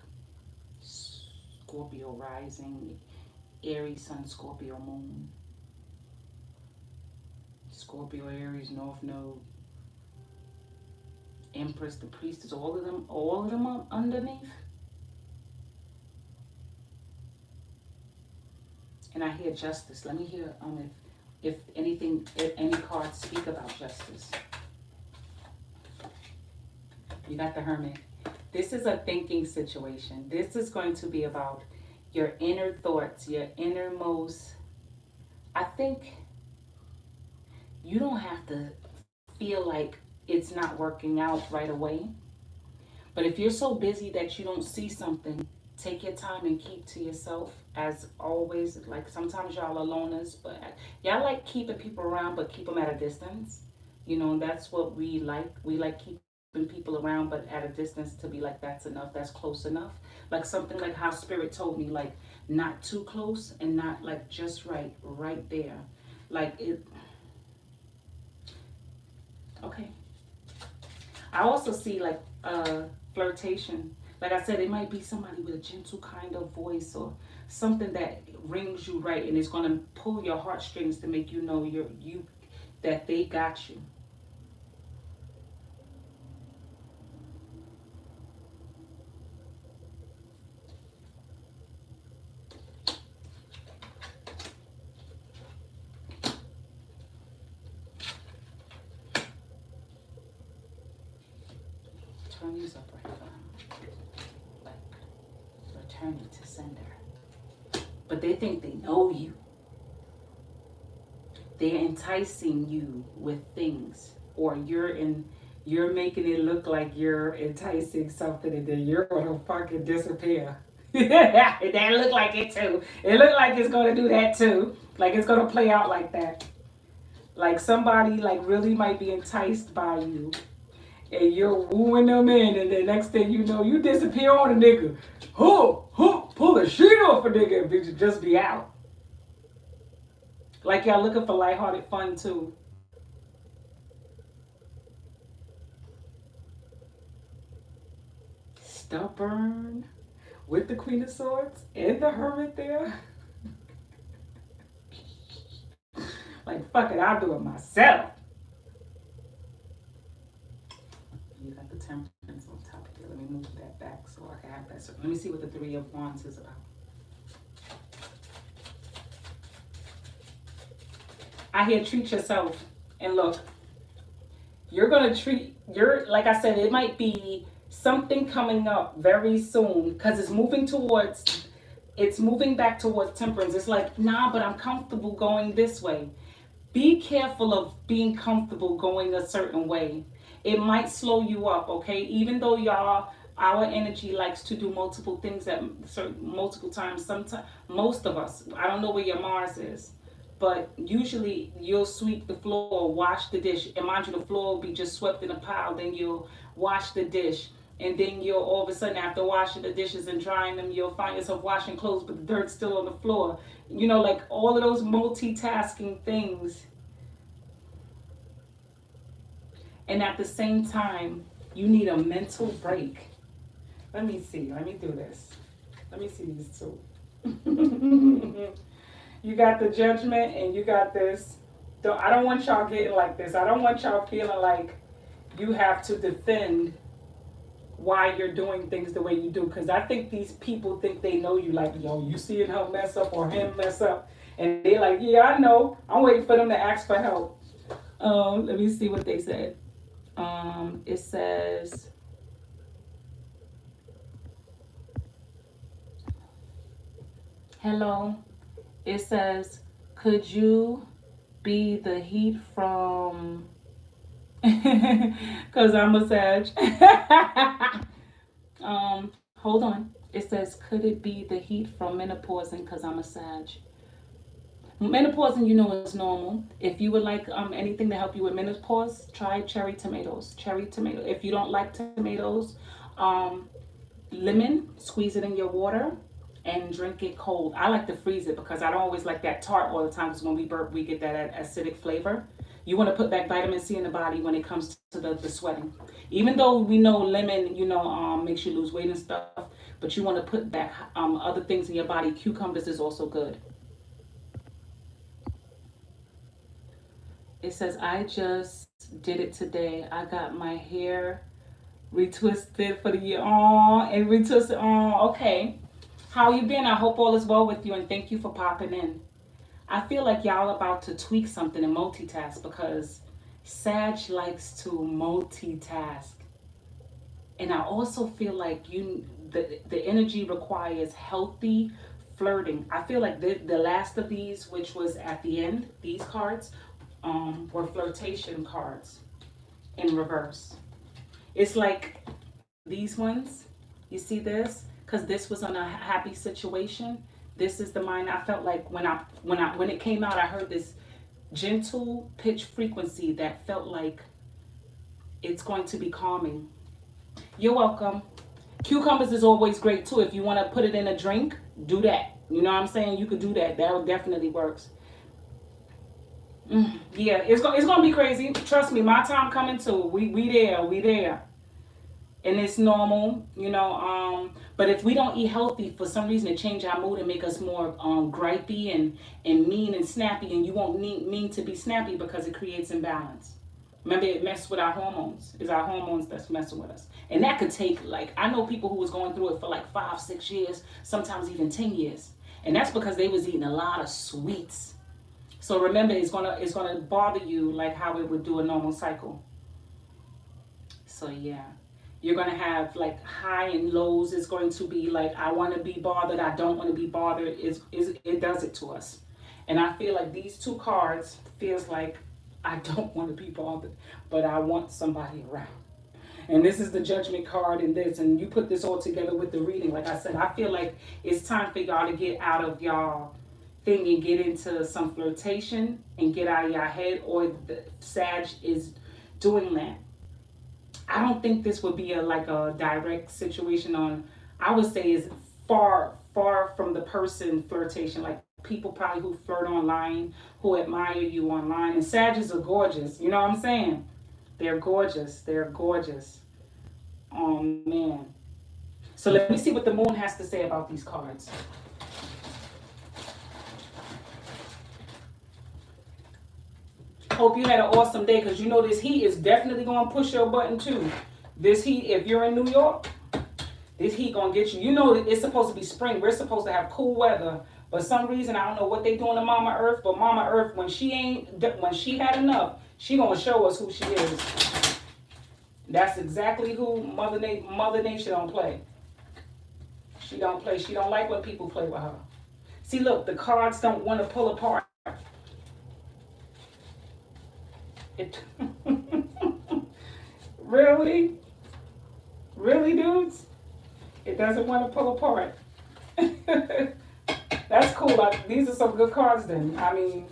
Scorpio rising, Aries sun, Scorpio moon, Scorpio Aries North Node, Empress, the Priestess, all of them are underneath. And I hear justice. Let me hear if anything, if any cards speak about justice. You got the Hermit. This is a thinking situation. This is going to be about your inner thoughts, your innermost. I think you don't have to feel like it's not working out right away. But if you're so busy that you don't see something, take your time and keep to yourself. As always, like sometimes y'all are loners, but y'all like keeping people around, but keep them at a distance. You know, that's what we like. We like keeping people around, but at a distance to be like, that's enough, that's close enough. Like something like how Spirit told me, like not too close and not like just right, right there. Like it, okay. I also see like flirtation. Like I said, it might be somebody with a gentle kind of voice or something that rings you right, and it's gonna pull your heartstrings to make you know you that they got you. Turn these up right now, like return it to sender. But they think they know you. They're enticing you with things, or you're making it look like you're enticing something, and then you're gonna fucking disappear. That look like it too. It look like it's gonna do that too. Like it's gonna play out like that. Like somebody like really might be enticed by you, and you're wooing them in, and the next thing you know, you disappear on a nigga. Pull the sheet off a nigga, and bitch just be out. Like y'all looking for lighthearted fun too. Stubborn with the Queen of Swords and the Hermit there. Like fuck it, I'll do it myself. You got the Temperance on top of it. Let me move that back so I can have that. So let me see what the Three of Wands is about. I hear treat yourself, and look, you're gonna treat you're like I said, it might be something coming up very soon because it's moving back towards temperance. It's like, nah, but I'm comfortable going this way. Be careful of being comfortable going a certain way. It might slow you up, okay? Even though y'all, our energy likes to do multiple things at multiple times. Sometimes, most of us, I don't know where your Mars is, but usually you'll sweep the floor, wash the dish, and mind you, the floor will be just swept in a pile. Then you'll wash the dish, and then you'll all of a sudden, after washing the dishes and drying them, you'll find yourself washing clothes, but the dirt's still on the floor. You know, like all of those multitasking things. And at the same time, you need a mental break. Let me see. Let me do this. Let me see these two. You got the Judgment and you got this. I don't want y'all getting like this. I don't want y'all feeling like you have to defend why you're doing things the way you do. Because I think these people think they know you. Like, yo, you seeing her mess up or him mess up. And they like, yeah, I know. I'm waiting for them to ask for help. Let me see what they said. It says, hello. It says, could you be the heat from, because I'm a Sag. Hold on. It says, could it be the heat from menopausing because I'm a Sag? Menopausing, you know, is normal. If you would like anything to help you with menopause, try cherry tomatoes. Cherry tomato. If you don't like tomatoes, um, lemon, squeeze it in your water and drink it cold. I like to freeze it because I don't always like that tart all the time because when we burp, we get that acidic flavor. You want to put that vitamin C in the body when it comes to the sweating. Even though we know lemon, you know, makes you lose weight and stuff, but you want to put that other things in your body. Cucumbers is also good. It says, I just did it today. I got my hair retwisted for the year. Oh, and retwisted. Oh, okay. How you been? I hope all is well with you, and thank you for popping in. I feel like y'all about to tweak something and multitask because Sag likes to multitask. And I also feel like the energy requires healthy flirting. I feel like the last of these, which was at the end, these cards, were flirtation cards in reverse. It's like these ones. You see this? Because this was on a happy situation. This is the mind I felt like when it came out, I heard this gentle pitch frequency that felt like it's going to be calming. You're welcome. Cucumbers is always great too. If you want to put it in a drink, do that. You know what I'm saying? You could do that. That definitely works. Yeah, it's gonna be crazy. Trust me, my time coming too. We there. And it's normal, you know. But if we don't eat healthy, for some reason, it change our mood and make us more gripey and mean and snappy. And you won't mean to be snappy because it creates imbalance. Remember, it messes with our hormones. It's our hormones that's messing with us. And that could take, like, I know people who was going through it for like 5-6 years, sometimes even 10 years. And that's because they was eating a lot of sweets. So remember, it's gonna bother you like how it would do a normal cycle. So yeah. You're going to have like high and lows. It's going to be like, I want to be bothered. I don't want to be bothered. It does it to us. And I feel like these two cards feels like I don't want to be bothered, but I want somebody around. And this is the judgment card in this. And you put this all together with the reading. Like I said, I feel like it's time for y'all to get out of y'all thing and get into some flirtation and get out of your head, or the Sag is doing that. I don't think this would be like a direct situation on, I would say is far from the person flirtation, like people probably who flirt online, who admire you online. And Sagittarius are gorgeous, you know what I'm saying? They're gorgeous. Oh man. So let me see what the moon has to say about these cards. Hope you had an awesome day, because you know this heat is definitely going to push your button too. This heat, if you're in New York, this heat going to get you. You know it's supposed to be spring. We're supposed to have cool weather. But some reason, I don't know what they doing to Mama Earth, but Mama Earth, when she had enough, she going to show us who she is. That's exactly who Mother Nature don't play. She don't play. She don't like when people play with her. See, look, the cards don't want to pull apart. Really? Really, dudes? It doesn't want to pull apart. That's cool. These are some good cards then. I mean,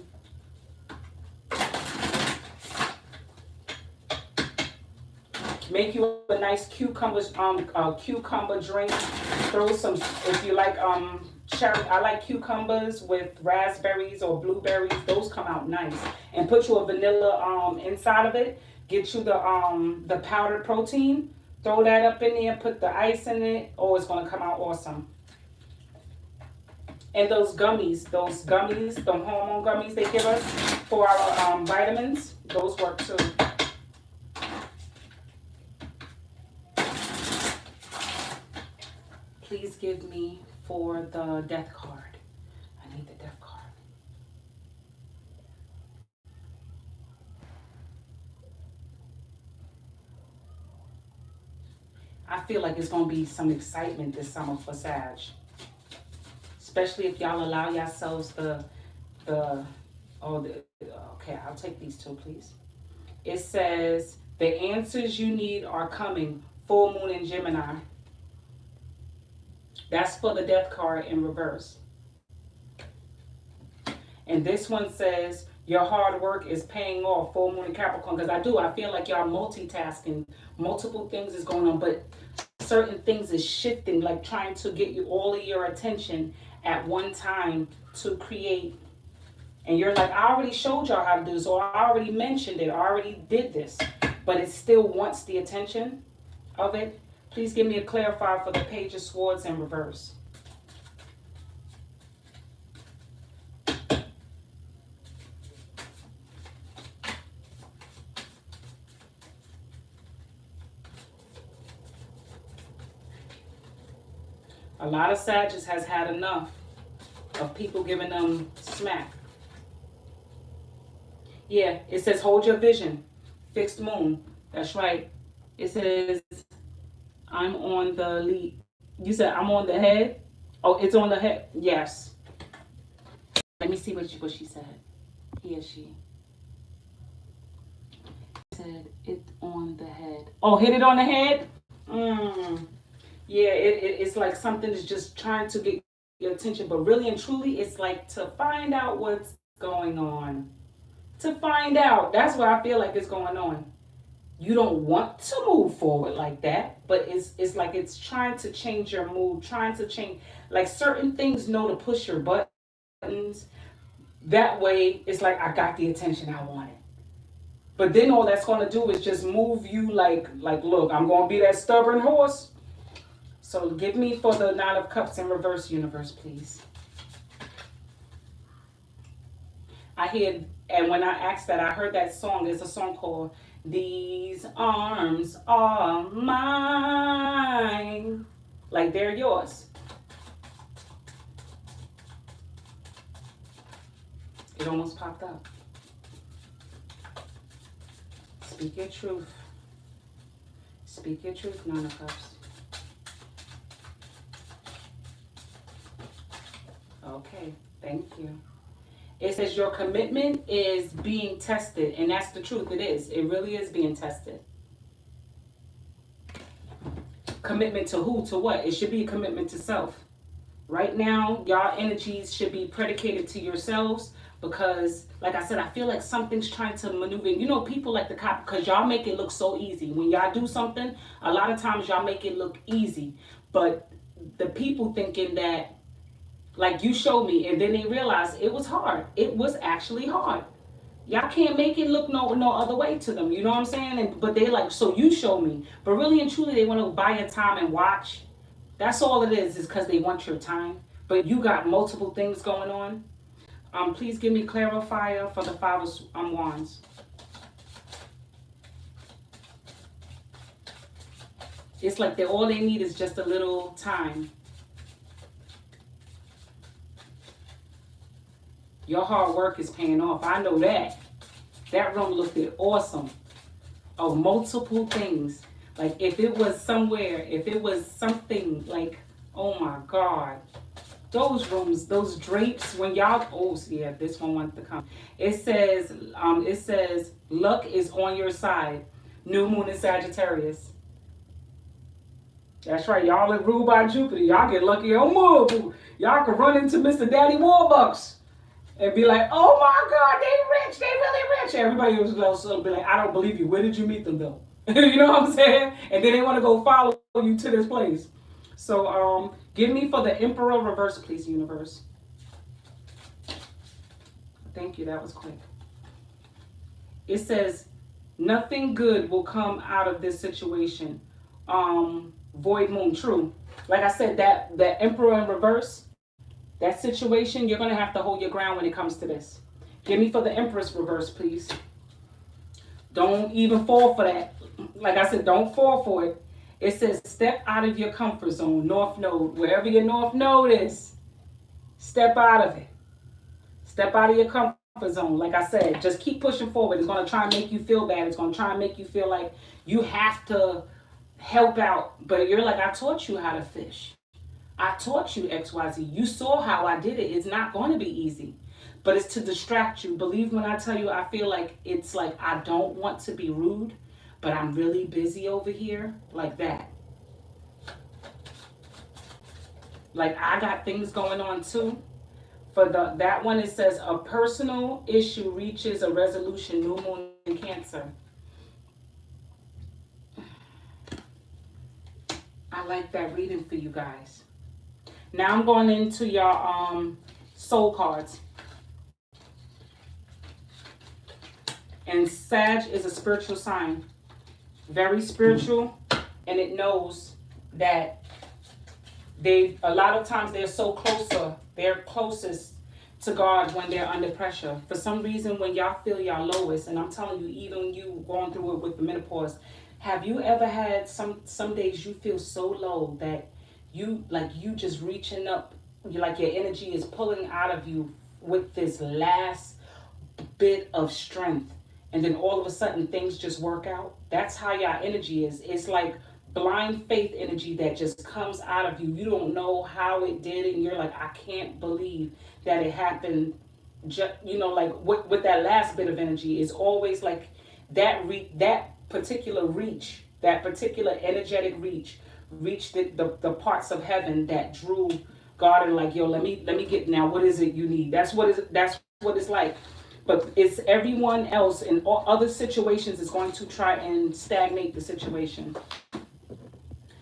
make you a nice cucumber drink. Throw some, if you like cherry. I like cucumbers with raspberries or blueberries. Those come out nice. And put you a vanilla inside of it. Get you the powdered protein. Throw that up in there. Put the ice in it. Oh, it's gonna come out awesome. And those gummies, the hormone gummies they give us for our vitamins, those work too. Please give me for the death card. I need the death card. I feel like it's going to be some excitement this summer for Sag. Especially if y'all allow yourselves okay, I'll take these two, please. It says, the answers you need are coming. Full moon in Gemini. That's for the death card in reverse. And this one says, your hard work is paying off. Full moon in Capricorn. Because I feel like y'all multitasking. Multiple things is going on, but certain things is shifting, like trying to get you all of your attention at one time to create. And you're like, I already showed y'all how to do this, or I already mentioned it, I already did this, but it still wants the attention of it. Please give me a clarifier for the Page of Swords in reverse. A lot of Sagittarius has had enough of people giving them smack. Yeah, it says hold your vision. Fixed moon. That's right. It says I'm on the lead. You said I'm on the head? Oh, it's on the head. Yes. Let me see what she said. He or she said it on the head. Oh, hit it on the head? Mm. Yeah, it's like something is just trying to get your attention, but really and truly, it's like to find out what's going on. To find out. That's what I feel like is going on. You don't want to move forward like that, but it's like it's trying to change your mood, trying to change like certain things know to push your buttons. That way, it's like I got the attention I wanted. But then all that's gonna do is just move you like look, I'm gonna be that stubborn horse. So give me for the Nine of Cups in reverse universe, please. I hear, and when I asked that, I heard that song. There's a song called "These Arms Are Mine," like they're yours. It almost popped up. Speak your truth. Speak your truth, Nine of Cups. Okay, thank you. It says your commitment is being tested, and that's the truth. It is. It really is being tested. Commitment to who? To what? It should be a commitment to self. Right now, y'all energies should be predicated to yourselves because, like I said, I feel like something's trying to maneuver. You know, people like the cop because y'all make it look so easy. When y'all do something, a lot of times y'all make it look easy, but the people thinking that like you showed me, and then they realize it was hard. It was actually hard. Y'all can't make it look no other way to them. You know what I'm saying? And but they like, so you show me. But really and truly, they want to buy your time and watch. That's all it is because they want your time. But you got multiple things going on. Please give me clarifier for the five of wands. It's like they all they need is just a little time. Your hard work is paying off. I know that. That room looked awesome. Of multiple things. Like if it was somewhere, if it was something like, oh my God. Those rooms, those drapes, when y'all, oh yeah, this one wants to come. It says, luck is on your side. New moon in Sagittarius. That's right, y'all are ruled by Jupiter. Y'all get lucky on move. Y'all can run into Mr. Daddy Warbucks and be like, oh my God, they rich, they really rich. Everybody was also be like, I don't believe you. Where did you meet them though? You know what I'm saying? And then they want to go follow you to this place. So give me for the Emperor reverse, please, universe. Thank you, that was quick. It says, nothing good will come out of this situation. Void moon, true. Like I said, that Emperor in reverse, that situation, you're going to have to hold your ground when it comes to this. Give me for the Empress reverse, please. Don't even fall for that. Like I said, don't fall for it. It says, step out of your comfort zone, North Node. Wherever your North Node is, step out of it. Step out of your comfort zone. Like I said, just keep pushing forward. It's going to try and make you feel bad. It's going to try and make you feel like you have to help out. But you're like, I taught you how to fish. I taught you XYZ. You saw how I did it. It's not going to be easy. But it's to distract you. Believe when I tell you, I feel like it's like I don't want to be rude, but I'm really busy over here. Like that. Like I got things going on too. For that one, it says a personal issue reaches a resolution. New moon in Cancer. I like that reading for you guys. Now I'm going into your soul cards. And Sag is a spiritual sign. Very spiritual. And it knows that a lot of times they're closest to God when they're under pressure. For some reason, when y'all feel y'all lowest, and I'm telling you, even you going through it with the menopause, have you ever had some days you feel so low that you just reaching up, like your energy is pulling out of you with this last bit of strength, and then all of a sudden things just work out? That's how your energy is. It's like blind faith energy that just comes out of you. You don't know how it did it, and you're like, I can't believe that it happened. Like with that last bit of energy, it's always like that particular reach that particular energetic reach the parts of heaven that drew God and like, yo, let me get now. What is it you need? That's what it's like. But it's everyone else in all other situations is going to try and stagnate the situation.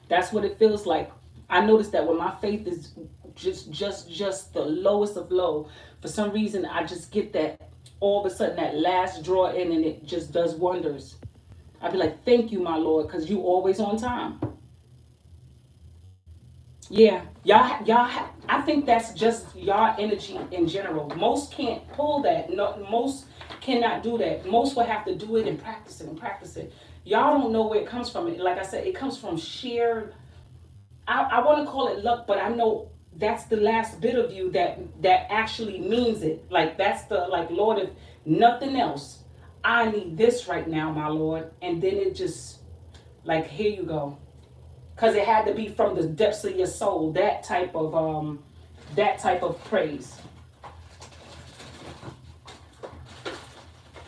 That's what it feels like. I noticed that when my faith is just the lowest of low, for some reason I just get that all of a sudden that last draw in and it just does wonders. I'd be like, thank you, my Lord, because you always on time. Yeah, I think that's just y'all energy in general. Most can't pull that. No, most cannot do that. Most will have to do it and practice it and practice it. Y'all don't know where it comes from. Like I said, it comes from sheer. I want to call it luck, but I know that's the last bit of you that actually means it. Like that's the like Lord, if nothing else, I need this right now, my Lord, and then it just like here you go, because it had to be from the depths of your soul. That type of praise.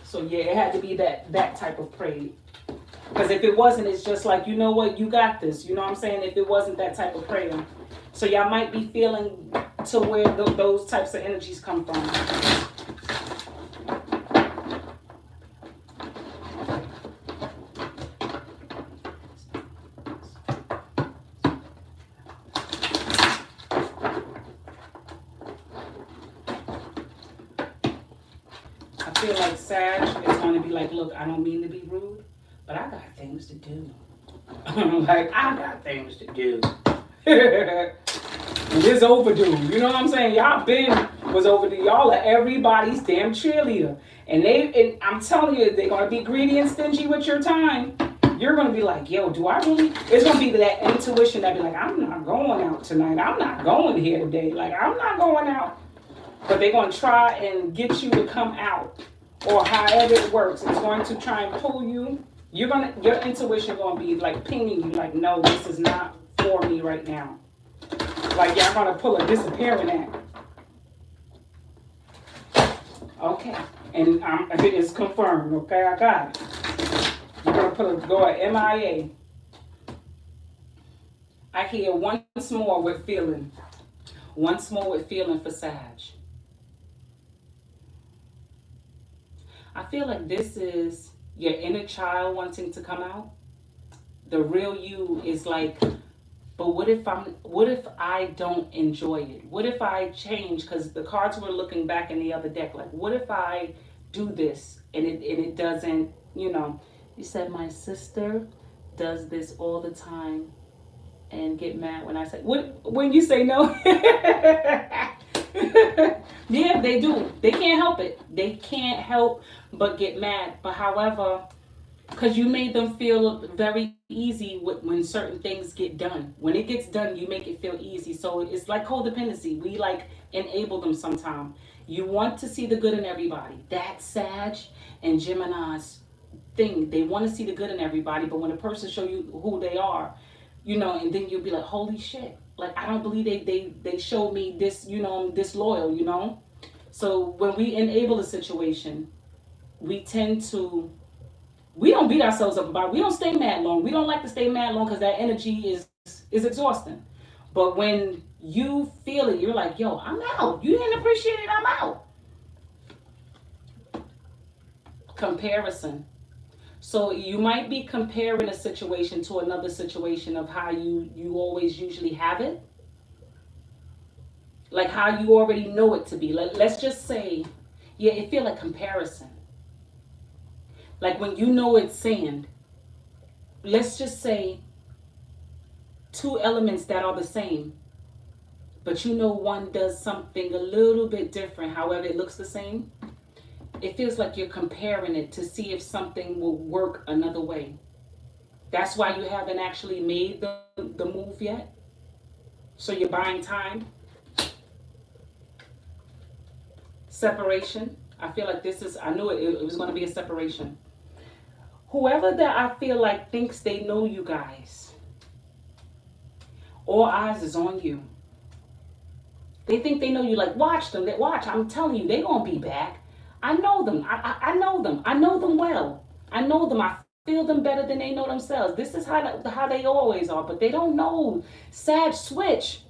So yeah, it had to be that type of praise. Because if it wasn't, it's just like, you know what, you got this. You know what I'm saying? If it wasn't that type of prayer. So y'all might be feeling to where those types of energies come from. I feel like Sag is going to be like, look, I don't mean to be rude, but I got things to do. Like, I got things to do. And it's overdue. You know what I'm saying? Y'all been was overdue. Y'all are everybody's damn cheerleader. And I'm telling you, they're going to be greedy and stingy with your time. You're going to be like, yo, do I really? It's going to be that intuition that be like, I'm not going out tonight. I'm not going here today. Like, I'm not going out. But they're going to try and get you to come out, or however it works. It's going to try and pull you. Your intuition going to be like pinging you, like, no, this is not for me right now. Like y'all going to pull a disappearing act. Okay, and it is confirmed. Okay, I got it. You're going to go at MIA. I hear once more with feeling. Once more with feeling for Sag. I feel like this is your inner child wanting to come out. The real you is like, but what if I don't enjoy it? What if I change? Because the cards were looking back in the other deck, like, what if I do this and it doesn't, you said my sister does this all the time and get mad when I say, when you say no. Yeah, they do. They can't help it. They can't help but get mad. But however, because you made them feel very easy when certain things get done. When it gets done, you make it feel easy. So it's like codependency. We like enable them sometimes. You want to see the good in everybody. That's Sag and Gemini's thing. They want to see the good in everybody, but when a person show you who they are, and then you'll be like, holy shit. Like, I don't believe they showed me this, this loyal. So when we enable a situation, we tend to, we don't beat ourselves up about it. We don't stay mad long. We don't like to stay mad long because that energy is exhausting. But when you feel it, you're like, yo, I'm out. You didn't appreciate it, I'm out. Comparison. So you might be comparing a situation to another situation of how you always usually have it. Like how you already know it to be. Let's just say, yeah, it feel like comparison. Like when you know it's sand, let's just say two elements that are the same, but one does something a little bit different, however it looks the same. It feels like you're comparing it to see if something will work another way. That's why you haven't actually made the move yet. So you're buying time. Separation. I feel like I knew it was going to be a separation. Whoever that I feel like thinks they know you guys, all eyes is on you. They think they know you. Like, watch them. Watch. I'm telling you, they're going to be back. I know them. I know them. I know them well. I know them. I feel them better than they know themselves. This is how they always are, but they don't know. Sag switch.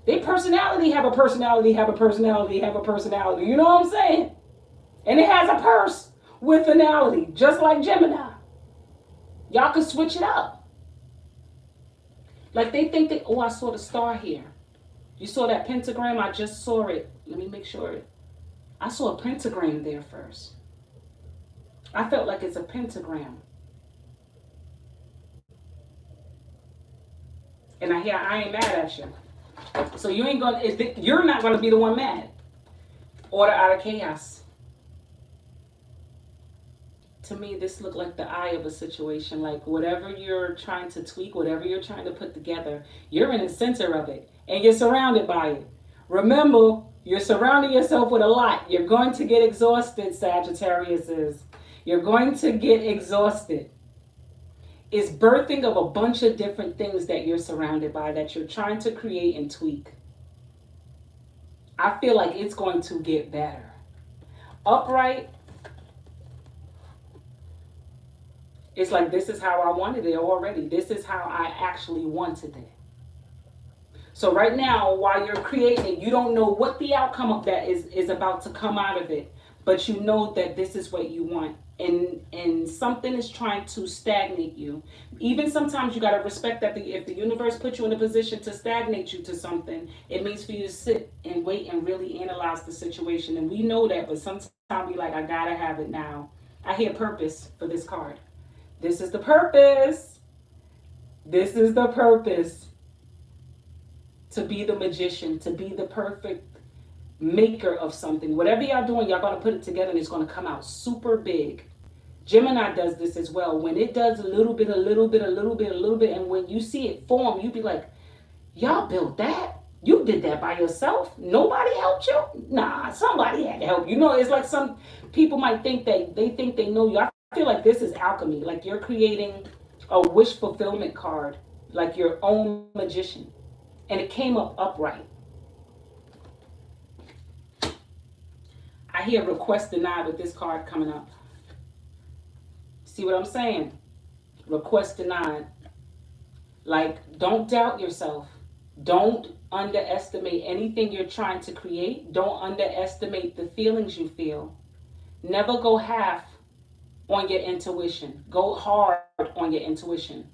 They personality have a personality, have a personality, have a personality. You know what I'm saying? And it has a purse with finality, just like Gemini. Y'all can switch it up. Like they think that, oh, I saw the star here. You saw that pentagram? I just saw it. Let me make sure. I saw a pentagram there first. I felt like it's a pentagram. And I ain't mad at you. So you're not gonna be the one mad. Order out of chaos. To me, this looked like the eye of a situation. Like whatever you're trying to tweak, whatever you're trying to put together, you're in the center of it and you're surrounded by it. Remember, you're surrounding yourself with a lot. You're going to get exhausted, Sagittarius is. You're going to get exhausted. It's birthing of a bunch of different things that you're surrounded by, that you're trying to create and tweak. I feel like it's going to get better. Upright, it's like this is how I wanted it already. This is how I actually wanted it. So right now, while you're creating it, you don't know what the outcome of that is about to come out of it. But you know that this is what you want. And something is trying to stagnate you. Even sometimes you got to respect that if the universe puts you in a position to stagnate you to something, it means for you to sit and wait and really analyze the situation. And we know that, but sometimes we like, I got to have it now. I hear purpose for this card. This is the purpose. This is the purpose. To be the magician, to be the perfect maker of something. Whatever y'all doing, y'all gonna put it together and it's gonna come out super big. Gemini does this as well. When it does a little bit, and when you see it form, you be like, y'all built that? You did that by yourself? Nobody helped you? Nah, somebody had to help you. You know, it's like some people might think they think they know you. I feel like this is alchemy. Like you're creating a wish fulfillment card, like your own magician. And it came up upright. I hear request denied with this card coming up. See what I'm saying? Request denied. Like, don't doubt yourself. Don't underestimate anything you're trying to create. Don't underestimate the feelings you feel. Never go half on your intuition. Go hard on your intuition.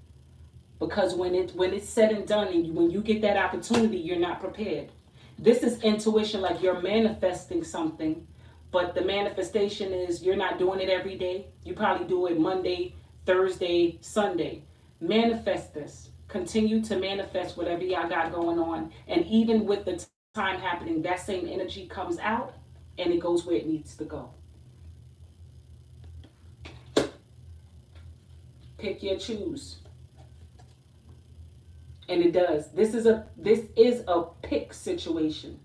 Because when it's said and done, and when you get that opportunity, you're not prepared. This is intuition, like you're manifesting something, but the manifestation is you're not doing it every day. You probably do it Monday, Thursday, Sunday. Manifest this. Continue to manifest whatever y'all got going on. And even with the time happening, that same energy comes out and it goes where it needs to go. Pick your choose. And it does. This is a pick situation.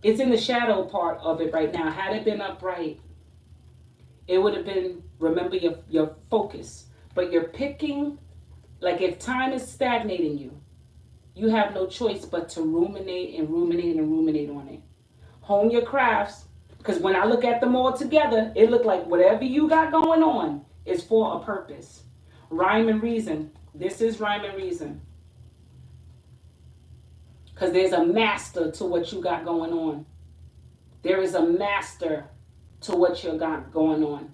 It's in the shadow part of it right now. Had it been upright, it would have been, remember your focus. But you're picking, like if time is stagnating you, you have no choice but to ruminate and ruminate and ruminate on it. Hone your crafts, because when I look at them all together, it look like whatever you got going on is for a purpose. Rhyme and reason. This is rhyme and reason. Because there's a master to what you got going on. There is a master to what you got going on.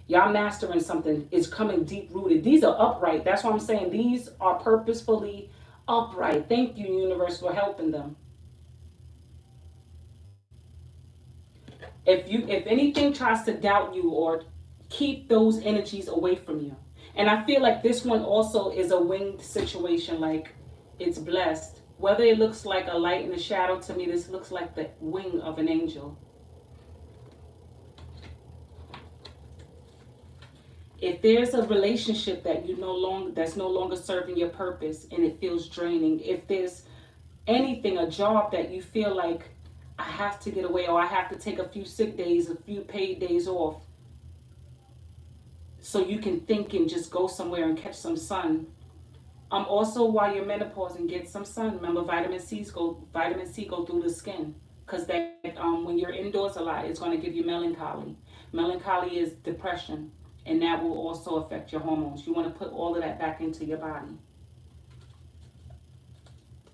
Y'all mastering something is coming deep rooted. These are upright. That's what I'm saying. These are purposefully upright. Thank you, universe, for helping them. If anything tries to doubt you or keep those energies away from you. And I feel like this one also is a winged situation, like it's blessed. Whether it looks like a light and a shadow, to me, this looks like the wing of an angel. If there's a relationship that that's no longer serving your purpose and it feels draining, if there's anything, a job that you feel like I have to get away or I have to take a few sick days, a few paid days off, so you can think and just go somewhere and catch some sun. Also, while you're menopausing, get some sun. Remember, vitamin C go through the skin, because that when you're indoors a lot, it's going to give you melancholy. Melancholy is depression, And that will also affect your hormones. You want to put all of that back into your body.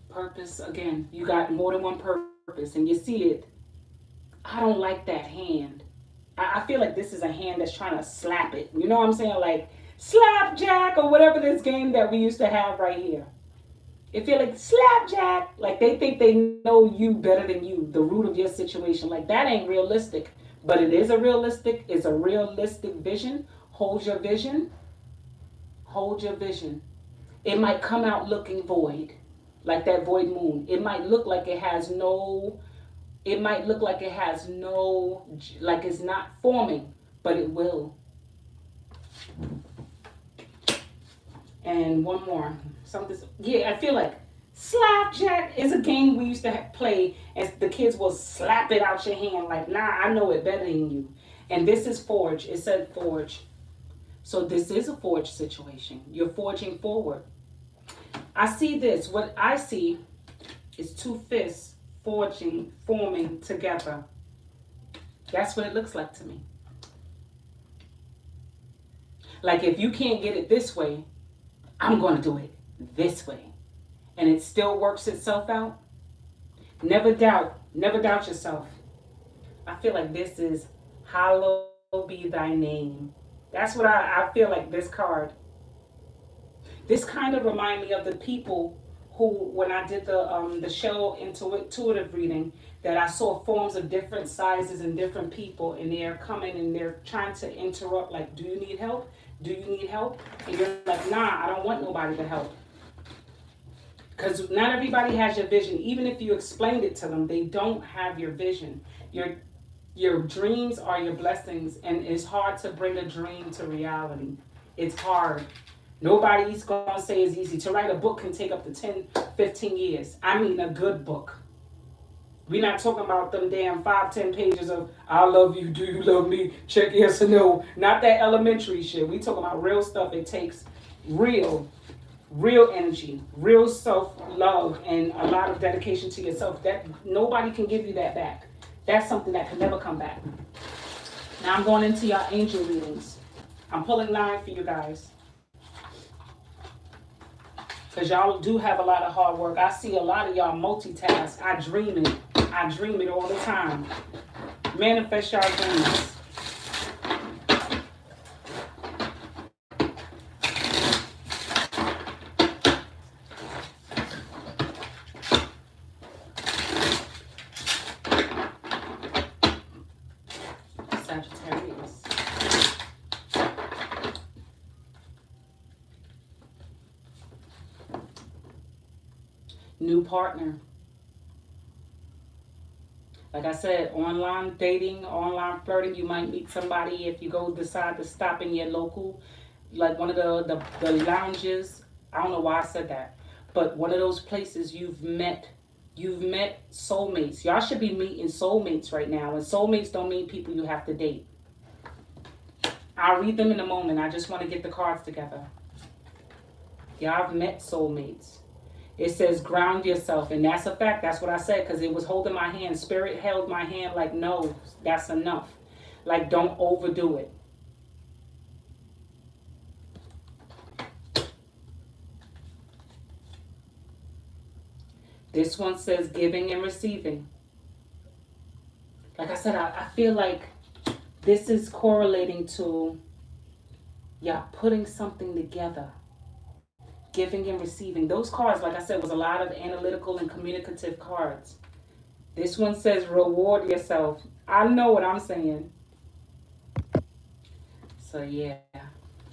Purpose, again, you got more than one purpose, and you see it. I don't like that hand. I feel like this is a hand that's trying to slap it. You know what I'm saying? Like slapjack or whatever this game that we used to have right here. It feel like slapjack. Like they think they know you better than you, the root of your situation. Like that ain't realistic. But it is a realistic, it's a realistic vision. Hold your vision. Hold your vision. It might come out looking void. Like that void moon. It might look like it has no, it might look like it has no, like it's not forming, but it will. And one more. Something, yeah, I feel like slapjack is a game we used to play, and the kids will slap it out your hand like, nah, I know it better than you. And this is forge. It said forge. So this is a forge situation. You're forging forward. I see this. What I see is two fists forging, forming together. That's what it looks like to me. Like if you can't get it this way, I'm going to do it this way. And it still works itself out. Never doubt yourself. I feel like this is hallowed be thy name. That's what I feel like this card. This kind of remind me of the people who, when I did the show intuitive reading, that I saw forms of different sizes and different people, and they're coming and they're trying to interrupt. Like, do you need help? Do you need help? And you're like, nah, I don't want nobody to help. Because not everybody has your vision. Even if you explained it to them, they don't have your vision. Your dreams are your blessings, and it's hard to bring a dream to reality. It's hard. Nobody's going to say it's easy. To write a book can take up to 10, 15 years. I mean a good book. We're not talking about them damn 5, 10 pages of I love you, do you love me, check yes or no. Not that elementary shit. We talking about real stuff. It takes real energy, real self-love, and a lot of dedication to yourself. That nobody can give you that back. That's something that can never come back. Now I'm going into your angel readings. I'm pulling 9 for you guys. Because y'all do have a lot of hard work. I see a lot of y'all multitask. I dream it. I dream it all the time. Manifest your dreams. Sagittarius. New partner. Like I said, online dating, online flirting, you might meet somebody if you go decide to stop in your local, like one of the lounges. I don't know why I said that, but one of those places you've met soulmates. Y'all should be meeting soulmates right now, and soulmates don't mean people you have to date. I'll read them in a moment. I just want to get the cards together. Y'all have met soulmates. It says ground yourself, and that's a fact. That's what I said, because it was holding my hand. Spirit held my hand like, no, that's enough. Like, don't overdo it. This one says giving and receiving. Like I said, I feel like this is correlating to y'all putting something together. Giving and receiving. Those cards, like I said, was a lot of analytical and communicative cards. This one says reward yourself. I know what I'm saying. So yeah,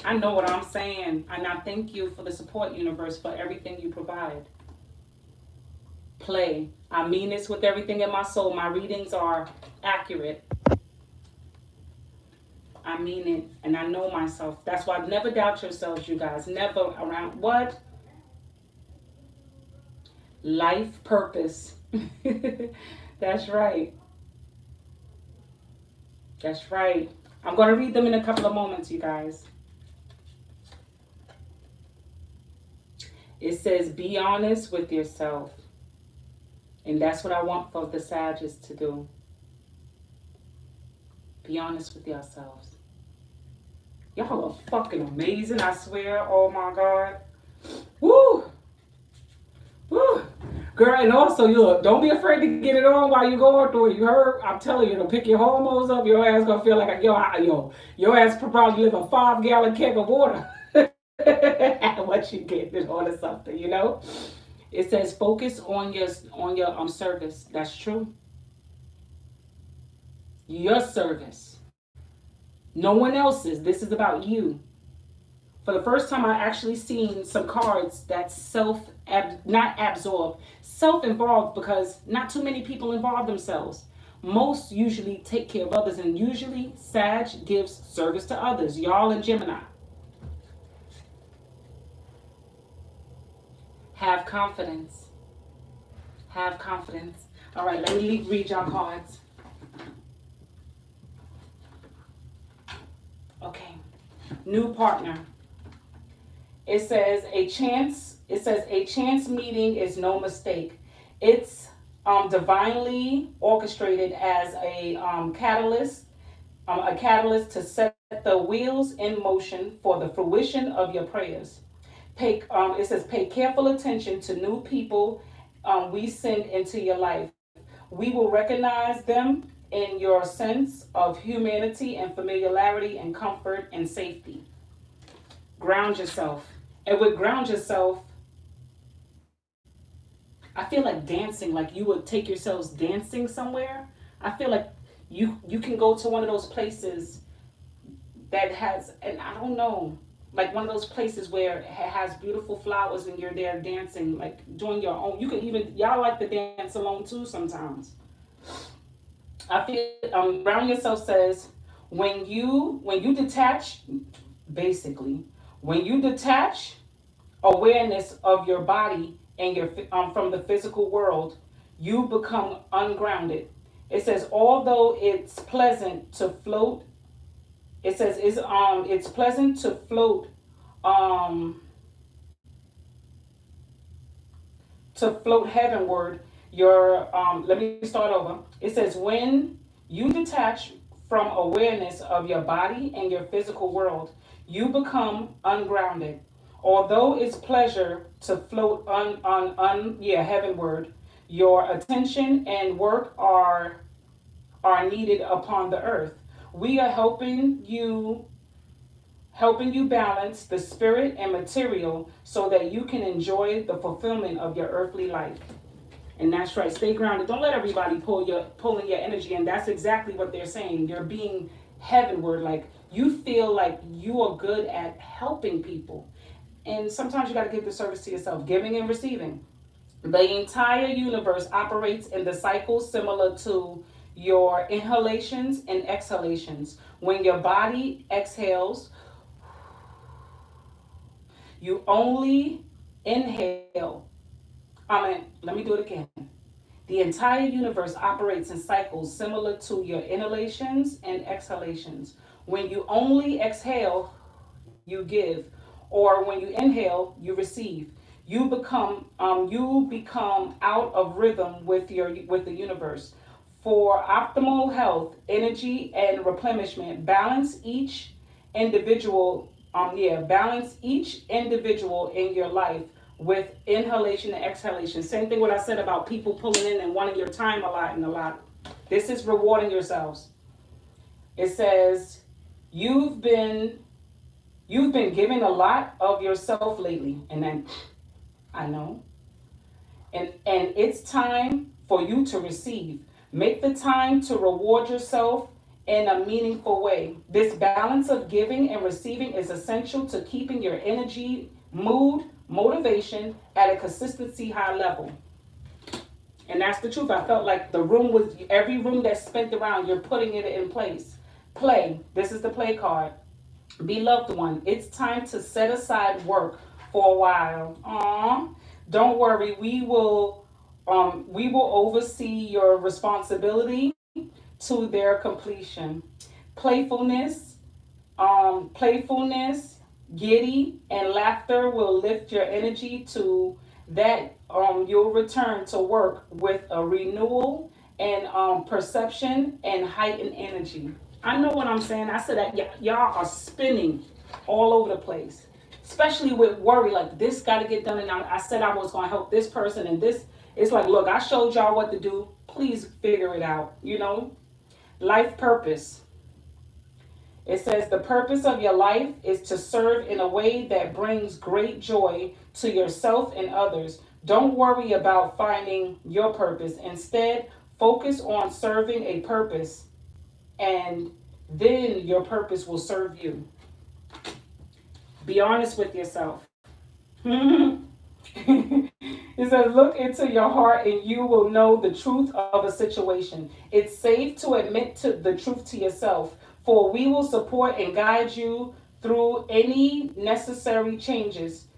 I know what I'm saying. And I thank you for the support, universe, for everything you provide. Play. I mean this with everything in my soul. My readings are accurate. I mean it, and I know myself. That's why never doubt yourselves, you guys. Never around what? Life purpose. That's right. That's right. I'm going to read them in a couple of moments, you guys. It says, be honest with yourself. And that's what I want for the Sagittarius to do. Be honest with yourselves. Y'all are fucking amazing, I swear. Oh my God. Woo! Woo! Girl, and also you look, don't be afraid to get it on while you going through it. You heard? I'm telling you, it'll pick your hormones up. Your ass gonna feel like your ass probably live a 5 gallon keg of water. Once you get this on to something, you know. It says focus on your service. That's true. Your service. No one else's. This is about you. For the first time, I actually seen some cards that's not absorbed, self involved, because not too many people involve themselves. Most usually take care of others, and usually Sag gives service to others. Y'all and Gemini have confidence. Have confidence. All right, let me read y'all cards. Okay, new partner. It says a chance meeting is no mistake. It's divinely orchestrated as a catalyst to set the wheels in motion for the fruition of your prayers. It says pay careful attention to new people we send into your life. We will recognize them in your sense of humanity and familiarity and comfort and safety. Ground yourself. And with ground yourself, I feel like dancing, like you would take yourselves dancing somewhere. I feel like you can go to one of those places that has, and I don't know, like one of those places where it has beautiful flowers and you're there dancing, like doing your own. You can even, y'all like to dance alone too sometimes. I feel ground yourself says when you detach, basically, when you detach awareness of your body and your from the physical world, you become ungrounded. It says although it's pleasant to float, it's pleasant to float um heavenward. Your Let me start over. It says when you detach from awareness of your body and your physical world, you become ungrounded. Although it's pleasure to float heavenward, your attention and work are needed upon the earth. We are helping you balance the spirit and material so that you can enjoy the fulfillment of your earthly life. And that's right. Stay grounded. Don't let everybody pulling your energy. And that's exactly what they're saying. You're being heavenward. Like you feel like you are good at helping people. And sometimes you got to give the service to yourself, giving and receiving. The entire universe operates in the cycle similar to your inhalations and exhalations. When your body exhales, you only inhale. Let me do it again. The entire universe operates in cycles similar to your inhalations and exhalations. When you only exhale, you give, or when you inhale, you receive. You become out of rhythm with the universe. For optimal health, energy, and replenishment, balance each individual in your life with inhalation and exhalation. Same thing what I said about people pulling in and wanting your time a lot and a lot. This is rewarding yourselves. It says you've been giving a lot of yourself lately, and then I know, and it's time for you to receive. Make the time to reward yourself in a meaningful way. This balance of giving and receiving is essential to keeping your energy, mood, motivation at a consistency high level. And that's the truth. I felt like the room was every room that's spent around, you're putting it in place. Play. This is the play card. Beloved one, it's time to set aside work for a while. Aww. Don't worry, we will oversee your responsibility to their completion. Playfulness, playfulness, giddy, and laughter will lift your energy to that. You'll return to work with a renewal and perception and heightened energy. I know what I'm saying. I said that y'all are spinning all over the place, especially with worry. Like this got to get done, and I said I was going to help this person, and this. It's like, look, I showed y'all what to do. Please figure it out. Life purpose. It says the purpose of your life is to serve in a way that brings great joy to yourself and others. Don't worry about finding your purpose. Instead, focus on serving a purpose, and then your purpose will serve you. Be honest with yourself. It says, look into your heart and you will know the truth of a situation. It's safe to admit to the truth to yourself, for we will support and guide you through any necessary changes.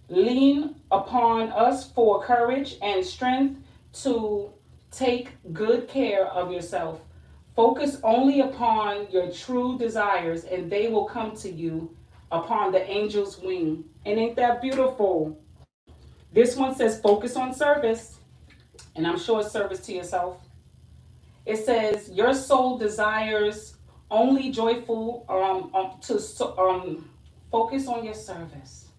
Lean upon us for courage and strength to take good care of yourself. Focus only upon your true desires, and they will come to you upon the angel's wing. And ain't that beautiful? This one says focus on service, and I'm sure it's service to yourself. It says your soul desires only joyful focus on your service.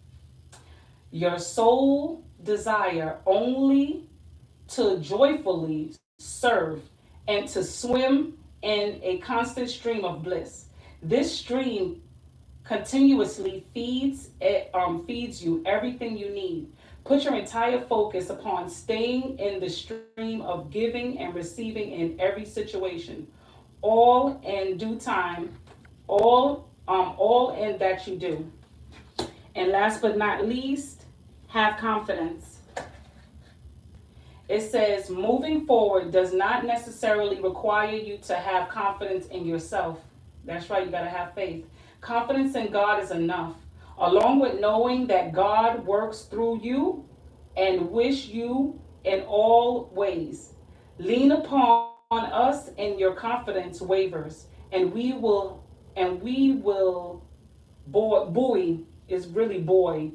Your soul desire only to joyfully serve and to swim in a constant stream of bliss. This stream continuously feeds you everything you need. Put your entire focus upon staying in the stream of giving and receiving in every situation, all in due time, all in that you do. And last but not least, have confidence. It says moving forward does not necessarily require you to have confidence in yourself. That's right, you got to have faith. Confidence in God is enough, along with knowing that God works through you and wish you in all ways. Lean upon us and your confidence wavers, and we will buoy is really buoy,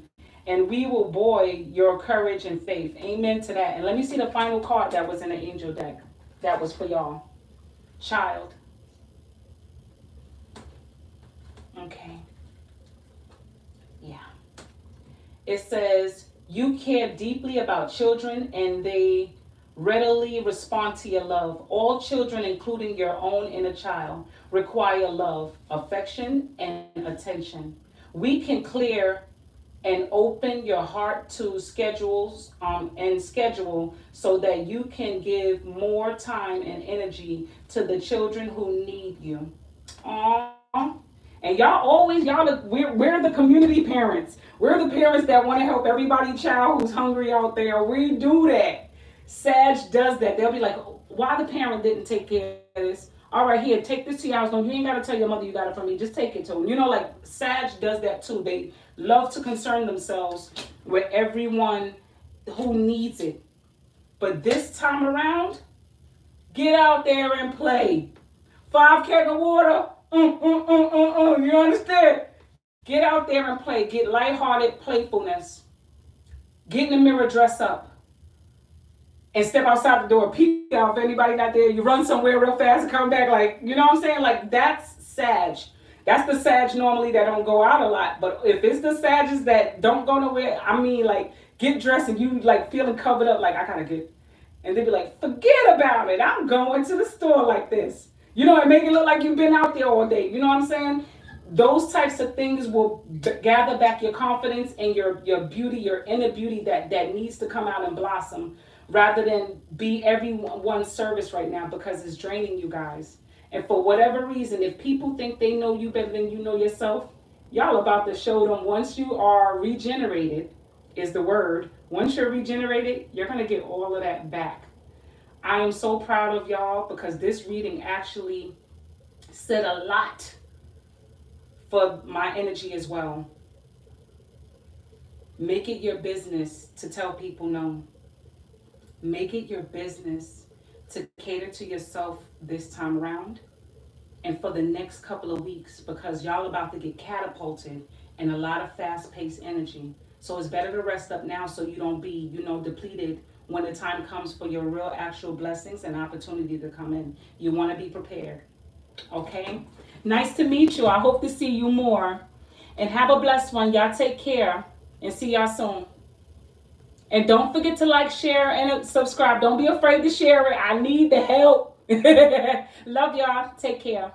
and we will buoy your courage and faith. Amen to that. And let me see the final card that was in the angel deck. That was for y'all. Child. Okay. Yeah. It says, you care deeply about children and they readily respond to your love. All children, including your own inner child, require love, affection, and attention. We can clear and open your heart to schedule so that you can give more time and energy to the children who need you. Aww. And we're the community parents. We're the parents that want to help everybody child who's hungry out there. We do that. Sag does that. They'll be like, why the parent didn't take care of this? All right, here, take this to your house. No, you ain't got to tell your mother you got it from me. Just take it to them. Like Sag does that too. They love to concern themselves with everyone who needs it. But this time around, get out there and play. 5 keg of water. You understand? Get out there and play. Get lighthearted playfulness. Get in the mirror, dress up. And step outside the door, peek out if anybody not there. You run somewhere real fast and come back like, you know what I'm saying? Like, that's Sag. That's the Sag normally that don't go out a lot. But if it's the Sages that don't go nowhere, I mean, like, get dressed and you, like, feeling covered up, like, I gotta get. And they be like, forget about it. I'm going to the store like this. And make it look like you've been out there all day. You know what I'm saying? Those types of things will gather back your confidence and your beauty, your inner beauty that needs to come out and blossom, rather than be everyone's service right now, because it's draining you guys. And for whatever reason, if people think they know you better than you know yourself, y'all about to show them once you are regenerated, is the word. Once you're regenerated, you're going to get all of that back. I am so proud of y'all because this reading actually said a lot for my energy as well. Make it your business to tell people no. Make it your business to cater to yourself this time around and for the next couple of weeks, because y'all about to get catapulted in a lot of fast-paced energy. So it's better to rest up now so you don't be, depleted when the time comes for your real actual blessings and opportunity to come in. You want to be prepared. Okay? Nice to meet you. I hope to see you more. And have a blessed one. Y'all take care. And see y'all soon. And don't forget to like, share, and subscribe. Don't be afraid to share it. I need the help. Love y'all. Take care.